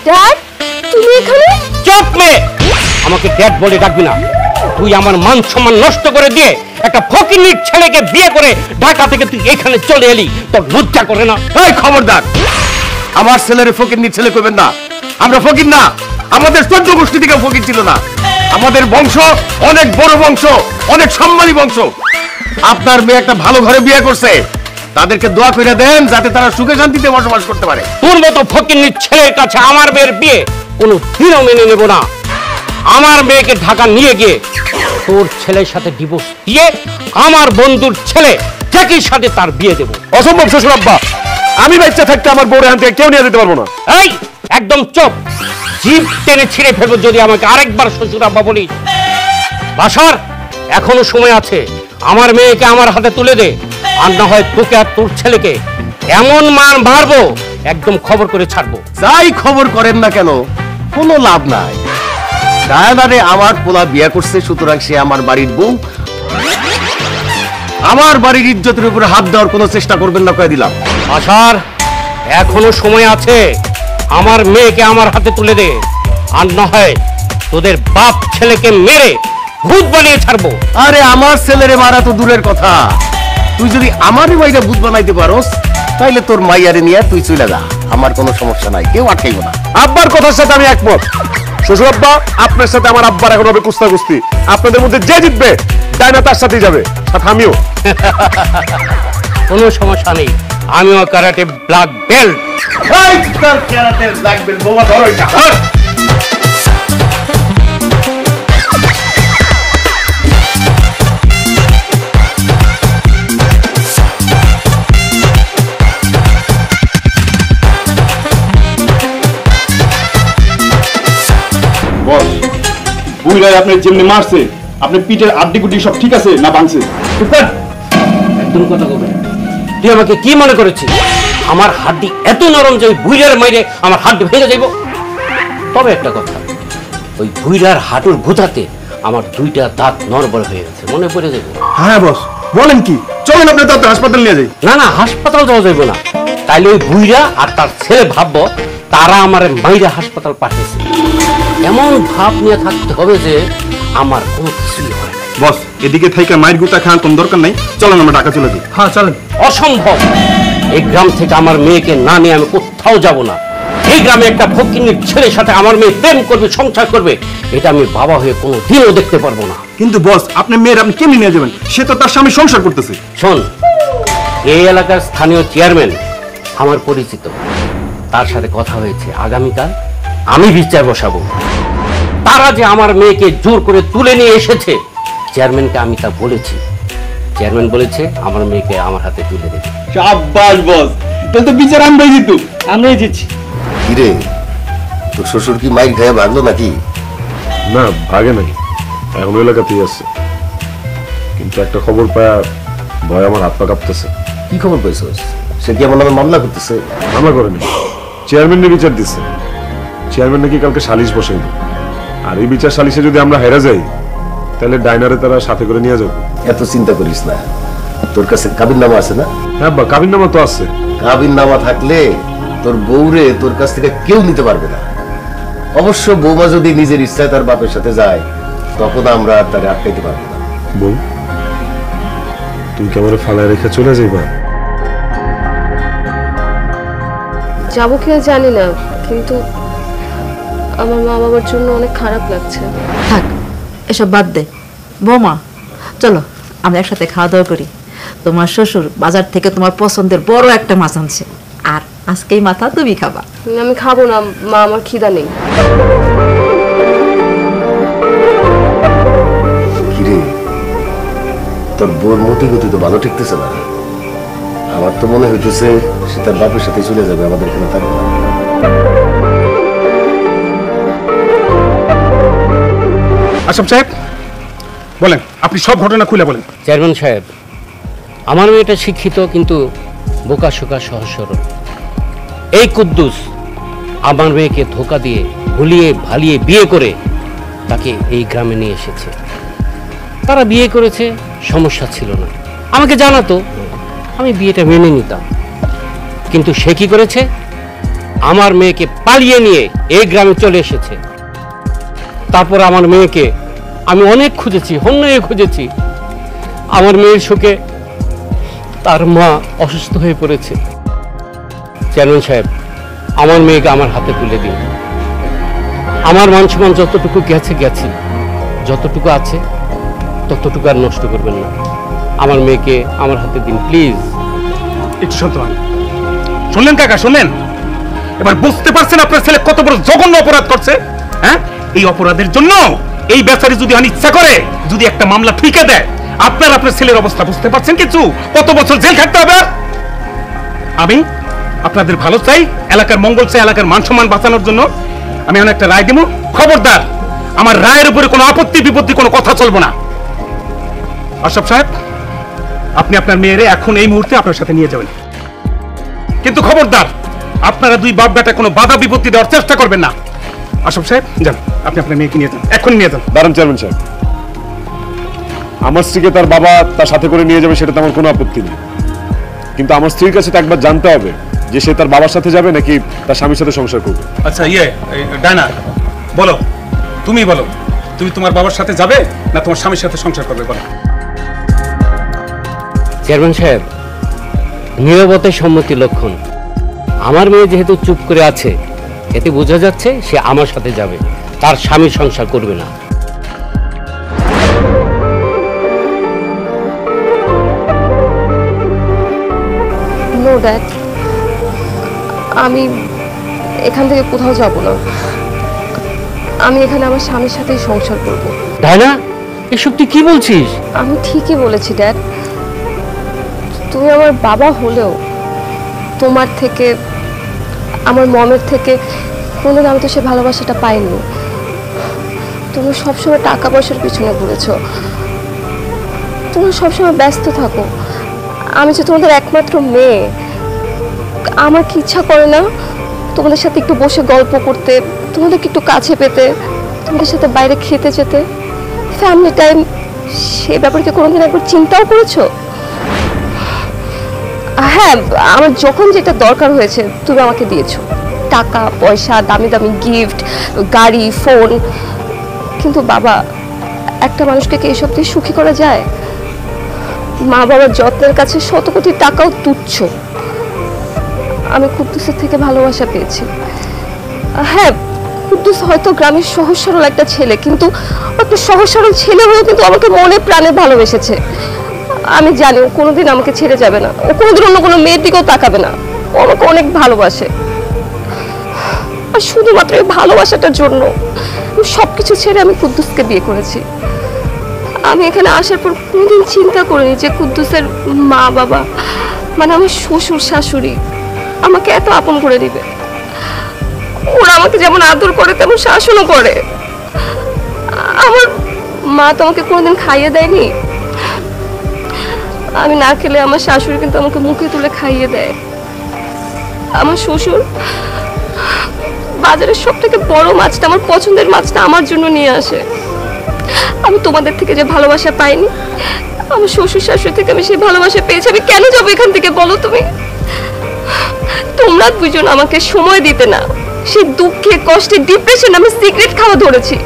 ড্যাড তুমি এখানে? চুপ মেয়ে, আমাকে ড্যাড বলে ডাকবি না। তুই আমার মান সম্মান নষ্ট করে দিয়ে একটা ফকিন্নির ছেলেকে বিয়ে করে ঢাকা থেকে তুই এখানে চলে এলি, তোর লজ্জা করে না? এই খবরদার, আমার ছেলের ফকির ছেলে কইবেন না। আমরা ফকির না, আমাদের 14 গোষ্ঠী থেকে ফকির ছিল না। আমাদের বংশ অনেক বড় বংশ, অনেক সম্মানী বংশ। আপনার মেয়ে একটা ভালো ঘরে বিয়ে করছে, তাদেরকে দোয়া করে দেন যাতে তারা সুখে শান্তিতে বসবাস করতে পারে। তোর মতো ফকিন্নির ছেলের কাছে আমার মেয়ের বিয়ে কোনো দিনও মেনে নেব না। আমার মেয়েকে ঢাকা নিয়ে গিয়ে তোর ছেলের সাথে ডিভোর্স দিয়ে আমার বন্ধুর ছেলে জ্যাকির সাথে তার বিয়ে দেব। অসম্ভব শ্বশুর আব্বা, আমি বাচ্চা থাকতে আমার বউর এখান থেকে কেউ নিয়ে যেতে পারবো না। এই একদম চুপ, জিভ টেনে ছিঁড়ে ফেলবো যদি আমাকে আরেকবার শ্বশুর আব্বা বলিস। বাসার এখনো সময় আছে, আমার মেয়েকে আমার হাতে তুলে দে, আর না হয় তোকে আর তোর ছেলেকে এমন মারবো একদম খবর করে ছাড়বো। যাই খবর করেন না কেন, কোনো লাভ নাই। ডায়ানারে আমার পোলা বিয়ে করছে, সুতরাং সে আমার বাড়ির বউ। আমার বাড়ির ইজ্জতের উপরে হাত দেওয়ার কোনো চেষ্টা করবেন না, কয়ে দিলাম। আসার এখনো সময় আছে, আমার মেয়েকে আমার হাতে তুলে দে, আর না হয় তোদের বাপ ছেলেকে মেরে ভূত বানিয়ে ছাড়বো। আরে আমার ছেলেরে মারা তো দূরের কথা, তুই যদি আমার মাইরা ভূত বানাইতে পারোস তাইলে তোর মাইয়ারে নিয়ে তুই চলে যা, আমার কোনো সমস্যা নাই, কেউ আটকাইব না। আব্বার কথার সাথে আমি একমত। শ্বশুর আব্বা, আপনার সাথে আমার আব্বার এখন হবে কুস্তাকুস্তি। আপনাদের মধ্যে যে জিতবে ডাইনা তার সাথেই যাবে, সাথে আমিও। কোনো সমস্যা নেই, আমিও কারাটে ব্ল্যাক বেল্ট। বস, বুইরাই আপনি যেমনি মারছে, আপনি পিঠের আড্ডি গুড্ডি সব ঠিক আছে না ভাঙছে? একদম কথা বলবে। তুই আমাকে কি মনে করেছিস? আমার হাড্ডি এত নরম যে ওই ভুইরার মাইরে আমার হাড্ডি ভেঙে যাইব? তবে একটা কথা, ওই ভুইরার হাঁটুর ভুতাতে আমার 2টা দাঁত নড়বড় হয়ে গেছে, মনে পড়ে যাবে। হ্যাঁ বস, বলেন কি? চলেন আপনি তাতে হাসপাতাল নিয়ে যাই। না না, হাসপাতাল যাওয়া যাইব না। তাইলে ওই ভুইরা আর তার ছেলে ভাববো তারা আমার মাইরা হাসপাতাল পাঠিয়েছে। এমন ভাব নিয়ে থাকতে হবে যে আমার কোনো কিছুই হয় না। বস, এদিকে থাইকা মায়ের গুতা খান কোন দরকার নাই, চলেন আমরা ঢাকা চলে যাই। হ্যাঁ চলেন। অসম্ভব, এই গ্রাম থেকে আমার মেয়েকে না নিয়ে আমি কোথাও যাব না। এই গ্রামে একটা ফকিন্নির ছেলের সাথে আমার মেয়ে প্রেম করবে, সংসার করবে, এটা আমি বাবা হয়ে কোনো দিনও দেখতে পারবো না। কিন্তু বস, আপনি মেয়ের আপনি কেমনি নিয়ে যাবেন? সে তো তার স্বামী সংসার করতেছে। শোন, এই এলাকার স্থানীয় চেয়ারম্যান আমার পরিচিত, তার সাথে কথা হয়েছে, আগামীকাল আমি বিচার বসাবো। তারা যে আমার মেয়েকে জোর করে তুলে নিয়ে এসেছে চেয়ারম্যানকে আমি তা বলেছি। চেয়ারম্যান বলেছে আমার মেয়েকে আমার হাতে তুলে দেবে। শাবাশ বস, তাহলে তো বিচার আমরাই জিতু, আমরাই জিতছি। কিরে, তোর শ্বশুর কি মাইক খাইয়া ভাগলো নাকি? না, ভাগে নাই, এখন এলাকাতেই আছে। কিন্তু একটা খবর পায়া ভয় আমার হাত পা কাঁপতেছে। কি খবর পাইছস? সে কি আমার নামে মামলা করতেছে? মামলা করেনি, চেয়ারম্যানের বিচার দিচ্ছে। চেয়ারম্যান নাকি কালকে সালিশ বসাইল, আর এই বিচার সালিশে যদি আমরা হেরে যাই তাহলে ডাইনারে তারা সাথে করে নিয়ে যাবো। এত চিন্তা করিস না, তোর কাছে কাবিন নামা আছে না? হ্যাঁ বা, কাবিন নামা তো আছে। কাবিন নামা থাকলে তোর বউরে তোর কাছ থেকে কেউ নিতে পারবে না। অবশ্য বৌমা যদি নিজের ইচ্ছায় তার বাপের সাথে যায়, তখন আমরা আর তারে আটকাইতে পারবো না। বউ, তুমি কি আমার ফালায় রেখে চলে যাইবা? যাবো কিনা জানি না, কিন্তু আমার মা বাবার জন্য অনেক খারাপ লাগছে। থাক, এসব বাদ দে। বৌমা, চলো আমরা একসাথে খাওয়া দাওয়া করি। তোমার শ্বশুর বাজার থেকে তোমার পছন্দের বড় একটা মাছ আনছে, আর আজকেই মাথা তুমি খাবা। আমি খাবো না মা, আমার খিদা নেই। কিরে, তোর বউর মতি গতি তো ভালো ঠেকতেছে না। আমার তো মনে হইতেছে সে তার বাপের সাথে চলে যাবে, আমাদের এখানে থাকবে না। আশরাফ সাহেব বলেন, আপনি সব ঘটনা খুলে বলেন। চেয়ারম্যান সাহেব, আমার মেয়েটা শিক্ষিত কিন্তু বোকা শোকা সহজ সরল। এই কুদ্দুস আমার মেয়েকে ধোকা দিয়ে ভুলিয়ে ভালিয়ে বিয়ে করে তাকে এই গ্রামে নিয়ে এসেছে। তারা বিয়ে করেছে, সমস্যা ছিল না, আমাকে জানাতো, আমি বিয়েটা মেনে নিতাম। কিন্তু সে কি করেছে, আমার মেয়েকে পালিয়ে নিয়ে এই গ্রামে চলে এসেছে। তারপর আমার মেয়েকে আমি অনেক খুঁজেছি, হন্যে খুঁজেছি। আমার মেয়ের শোকে তার মা অসুস্থ হয়ে পড়েছে। চেয়ারম্যান সাহেব, আমার মেয়েকে আমার হাতে তুলে দিন। আমার মান সম্মান যতটুকু গেছে গেছে, যতটুকু আছে ততটুকু আর নষ্ট করবেন না। আমার মেয়েকে আমার হাতে দিন প্লিজ। একটু শুনতে পারেন, শুনলেন কাকা, শুনলেন? এবার বুঝতে পারছেন আপনার ছেলে কত বড় জঘন্য অপরাধ করছে? হ্যাঁ, এই অপরাধের জন্য এই বেচারি যদি ইচ্ছা করে যদি একটা মামলা ঠিকে দেয়, আপনার ছেলের অবস্থা বুঝতে পারছেন কিছু? কত বছর জেল খাটতে হবে। আমি আপনাদের ভালো চাই, এলাকার মঙ্গল চাই, এলাকার মান সম্মান বাঁচানোর জন্য আমি এখন একটা রায় দেব। খবরদার আমার রায়ের উপরে কোনো আপত্তি বিপত্তি কোনো কথা চলবে না। আশরাফ সাহেব, আপনি আপনার মেয়েরে এখন এই মুহূর্তে আপনার সাথে নিয়ে যাবেন, কিন্তু খবরদার আপনারা দুই বাপ বেটা কোনো বাধা বিপত্তি দেওয়ার চেষ্টা করবেন না। আশরাফ সাহেব যান, আপনি আপনার মেয়েকে নিয়ে যান, এখন নিয়ে যান। দাঁড়ান চেয়ারম্যান সাহেব, আমার স্ত্রীকে তার বাবা তার সাথে করে নিয়ে যাবে সেটাতে আমার কোনো আপত্তি নেই, কিন্তু আমার স্ত্রীর কাছে তো একবার জানতে হবে যে সে তার বাবার সাথে যাবে নাকি তার স্বামীর সাথে সংসার করবে। আচ্ছা ডানা, বলো, তুমি বলো, তুমি তোমার বাবার সাথে যাবে না তোমার স্বামীর সাথে সংসার করবে, বলো। চেয়ারম্যান সাহেব, নীরবতাই সম্মতির লক্ষণ। আমার মেয়ে যেহেতু চুপ করে আছে, এতে বোঝা যাচ্ছে সে আমার সাথে যাবে, তার স্বামীর সংসার করবে না। নো ড্যাড, আমি এখান থেকে কোথাও যাব না। আমি এখানে আমার স্বামীর সাথেই সংসার করব। ডায়না, এসব তুই কি বলছিস? আমি ঠিকই বলেছি ড্যাড। তুমি আমার বাবা হলেও তোমার থেকে, আমার মমের থেকে কোনোদিন আমি তো সে ভালোবাসাটা পাইনি। তুমি সবসময় টাকা পয়সার পিছনে ঘুরেছো, তুমি সবসময় ব্যস্ত থাকো। আমি যে তোমাদের একমাত্র মেয়ে, আমার কি ইচ্ছা করে না তোমাদের সাথে একটু বসে গল্প করতে, তোমাদেরকে একটু কাছে পেতে, তোমাদের সাথে বাইরে খেতে যেতে, ফ্যামিলি টাইম? সে ব্যাপারে কি কোনোদিন একবার চিন্তাও করেছো? হ্যাঁ, আমার যখন যেটা দরকার হয়েছে তুমি আমাকে দিয়েছো, টাকা পয়সা, দামি দামি গিফট, গাড়ি, ফোন। কিন্তু বাবা, একটা মানুষকে কি এসব দিয়ে সুখী করা যায়? মা বাবার যত্নের কাছে শত কোটি টাকাও তুচ্ছ। আমি কুদ্দুসের থেকে ভালোবাসা পেয়েছি। হ্যাঁ, কুদ্দুস হয়তো গ্রামের সহজ সরল একটা ছেলে, কিন্তু একটা সহজ সরল ছেলে হয়েও কিন্তু আমাকে মনে প্রাণে ভালোবেসেছে। আমি জানি ও কোনোদিন আমাকে ছেড়ে যাবে না, ও কোনোদিন অন্য কোনো মেয়ের দিকেও তাকাবে না। ও আমাকে অনেক ভালোবাসে, আর শুধুমাত্র এই ভালোবাসাটার জন্য সবকিছু ছেড়ে আমি কুদ্দুসকে বিয়ে করেছি। আমি এখানে আসার পর কোনোদিন চিন্তা করিনি যে কুদ্দুসের মা বাবা মানে আমার শ্বশুর শাশুড়ি আমাকে এত আপন করে দিবে। ওরা আমাকে যেমন আদর করে তেমন শাসনও করে। আমার মা তো আমাকে কোনোদিন খাইয়ে দেয়নি, আমি না খেলে আমার শাশুড়ি কিন্তু আমাকে মুখে তুলে খাইয়ে দেয়। আমার শ্বশুর বাজারের সব থেকে বড় মাছটা, আমার পছন্দের মাছটা আমার জন্য নিয়ে আসে। আমি তোমাদের থেকে যে ভালোবাসা পাইনি, আমার শ্বশুর শাশুড়ি থেকে আমি সেই ভালোবাসা পেয়েছি। আমি কেন যাবো এখান থেকে বলো তুমি? তোমরা দুজন আমাকে সময় দিতে না, সেই দুঃখে কষ্টে ডিপ্রেশন আমি সিগারেট খাওয়া ধরেছি।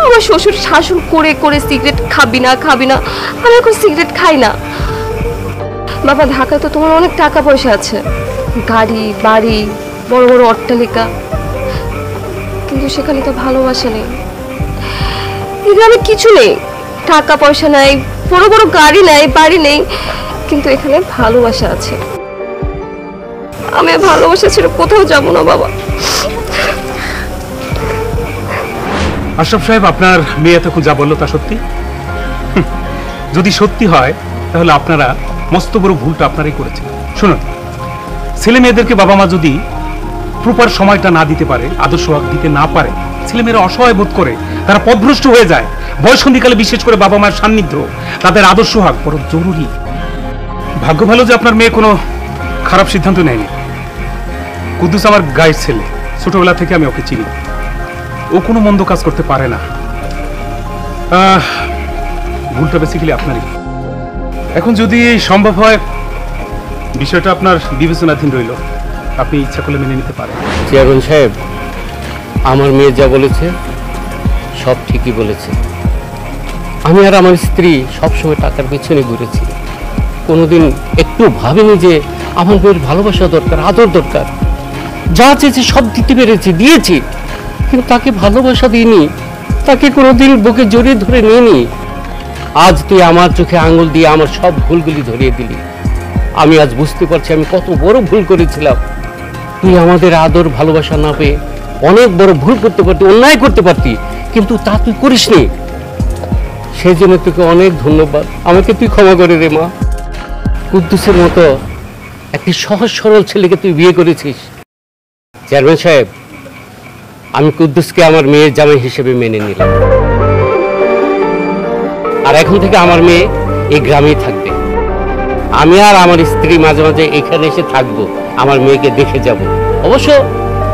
আমার শ্বশুর শাসন করে করে সিগারেট খাবি না খাবি না, আমি এখন সিগারেট খাই না। বাবা ঢাকায় তো তোমার অনেক টাকা পয়সা আছে, গাড়ি বাড়ি বড় বড় অট্টালিকা, কিন্তু সেখানে তো ভালোবাসা নেই। এখানে কিছু নেই, টাকা পয়সা নাই, বড় বড় গাড়ি নাই, বাড়ি নেই, কিন্তু এখানে ভালোবাসা আছে। আমি ভালোবাসা ছেড়ে কোথাও যাব না বাবা। আশরাফ সাহেব, আপনার মেয়ে এতক্ষণ যা বললো তা সত্যি? যদি সত্যি হয় তাহলে আপনারা মস্ত বড় ভুলটা আপনারাই করেছেন। শুনুন, ছেলে মেয়েদেরকে বাবা মা যদি প্রপার সময়টা না দিতে পারে, আদর্শ হক দিতে না পারে, ছেলেমেয়েরা অসহায় বোধ করে, তারা পথভ্রষ্ট হয়ে যায়। বয়সন্ধিকালে বিশেষ করে বাবা মায়ের সান্নিধ্য, তাদের আদর্শ হক বড় জরুরি। ভাগ্য ভালো যে আপনার মেয়ে কোনো খারাপ সিদ্ধান্ত নেয়নি। কুদ্দুস আমার গায়ের ছেলে, ছোটবেলা থেকে আমি ওকে চিনি, ও কোনো মন্দ কাজ করতে পারে না। ভুলটা বেসিক্যালি আপনারই। এখন যদি সম্ভব হয়, বিষয়টা আপনার বিবেচনাধীন রইল, আপনি ইচ্ছা করলে মেনে নিতে পারেন। চেয়ারম্যান সাহেব, আমার মেয়ে যা বলেছে সব ঠিকই বলেছে। আমি আর আমার স্ত্রী সবসময় টাকার পেছনে ঘুরেছি, কোনোদিন একটু ভাবিনি যে আমার মেয়ের ভালোবাসা দরকার, আদর দরকার। যা চেয়েছে সব দিতে পেরেছি, দিয়েছি, কিন্তু তাকে ভালোবাসা দিইনি, তাকে কোনোদিন বুকে জড়িয়ে ধরে নিইনি। আজ তুই আমার চোখে আঙুল দিয়ে আমার সব ভুলগুলি ধরিয়ে দিলি। আমি আজ বুঝতে পারছি আমি কত বড় ভুল করেছিলাম। তুই আমাদের আদর ভালোবাসা না পেয়ে অনেক বড় ভুল করতে পারতি, অন্যায় করতে পারতি, কিন্তু তা তুই করিসনি। সেই জন্য তোকে অনেক ধন্যবাদ। আমাকে তুই ক্ষমা করে রে মা। কুদ্দুসের মতো একটি সহজ সরল ছেলেকে তুই বিয়ে করেছিস। চেয়ারম্যান সাহেব, আমি কুদ্দুসকে আমার মেয়ের জামাই হিসেবে মেনে নিলাম, আর এখন থেকে আমার মেয়ে এই গ্রামেই থাকবে। আমি আর আমার স্ত্রী মাঝে মাঝে এখানে এসে থাকবো, আমার মেয়েকে দেখে যাব, অবশ্য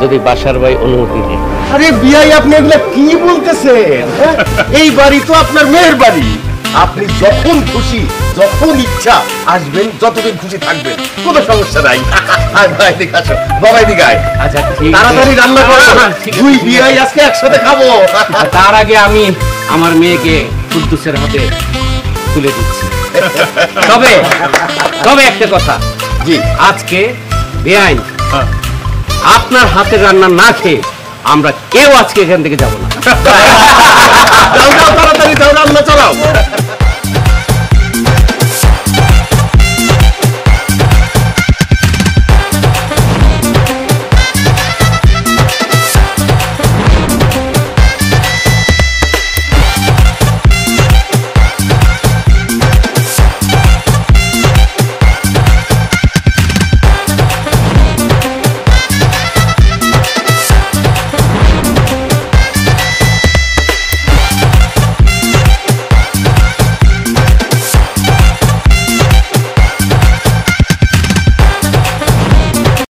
যদি বাসার ভাই অনুমতি দেয়। আরে বিয়াই, আপনি এগুলা কি বলতেছেন? এই বাড়ি তো আপনার মেয়ের বাড়ি। আপনি যখন খুশি, যখন ইচ্ছা আসবেন, যতদিন খুশি থাকবেন, কোনো সমস্যা নাই। ভাই দিকে আসো, বাবাই দিকে আয়। আচ্ছা ঠিক আছে, তাড়াতাড়ি রান্না করো, দুই বিয়াই আজকে একসাথে খাবো। তার আগে আমি আমার মেয়েকে কুদ্দুসের হাতে তুলে দিচ্ছি। তবে তবে একটা কথা, জি, আজকে বেআইন আপনার হাতের রান্না না খেয়ে আমরা কেউ আজকে এখান থেকে যাব না। যাও যাও, তাড়াতাড়ি যাও, রান্না চালাও।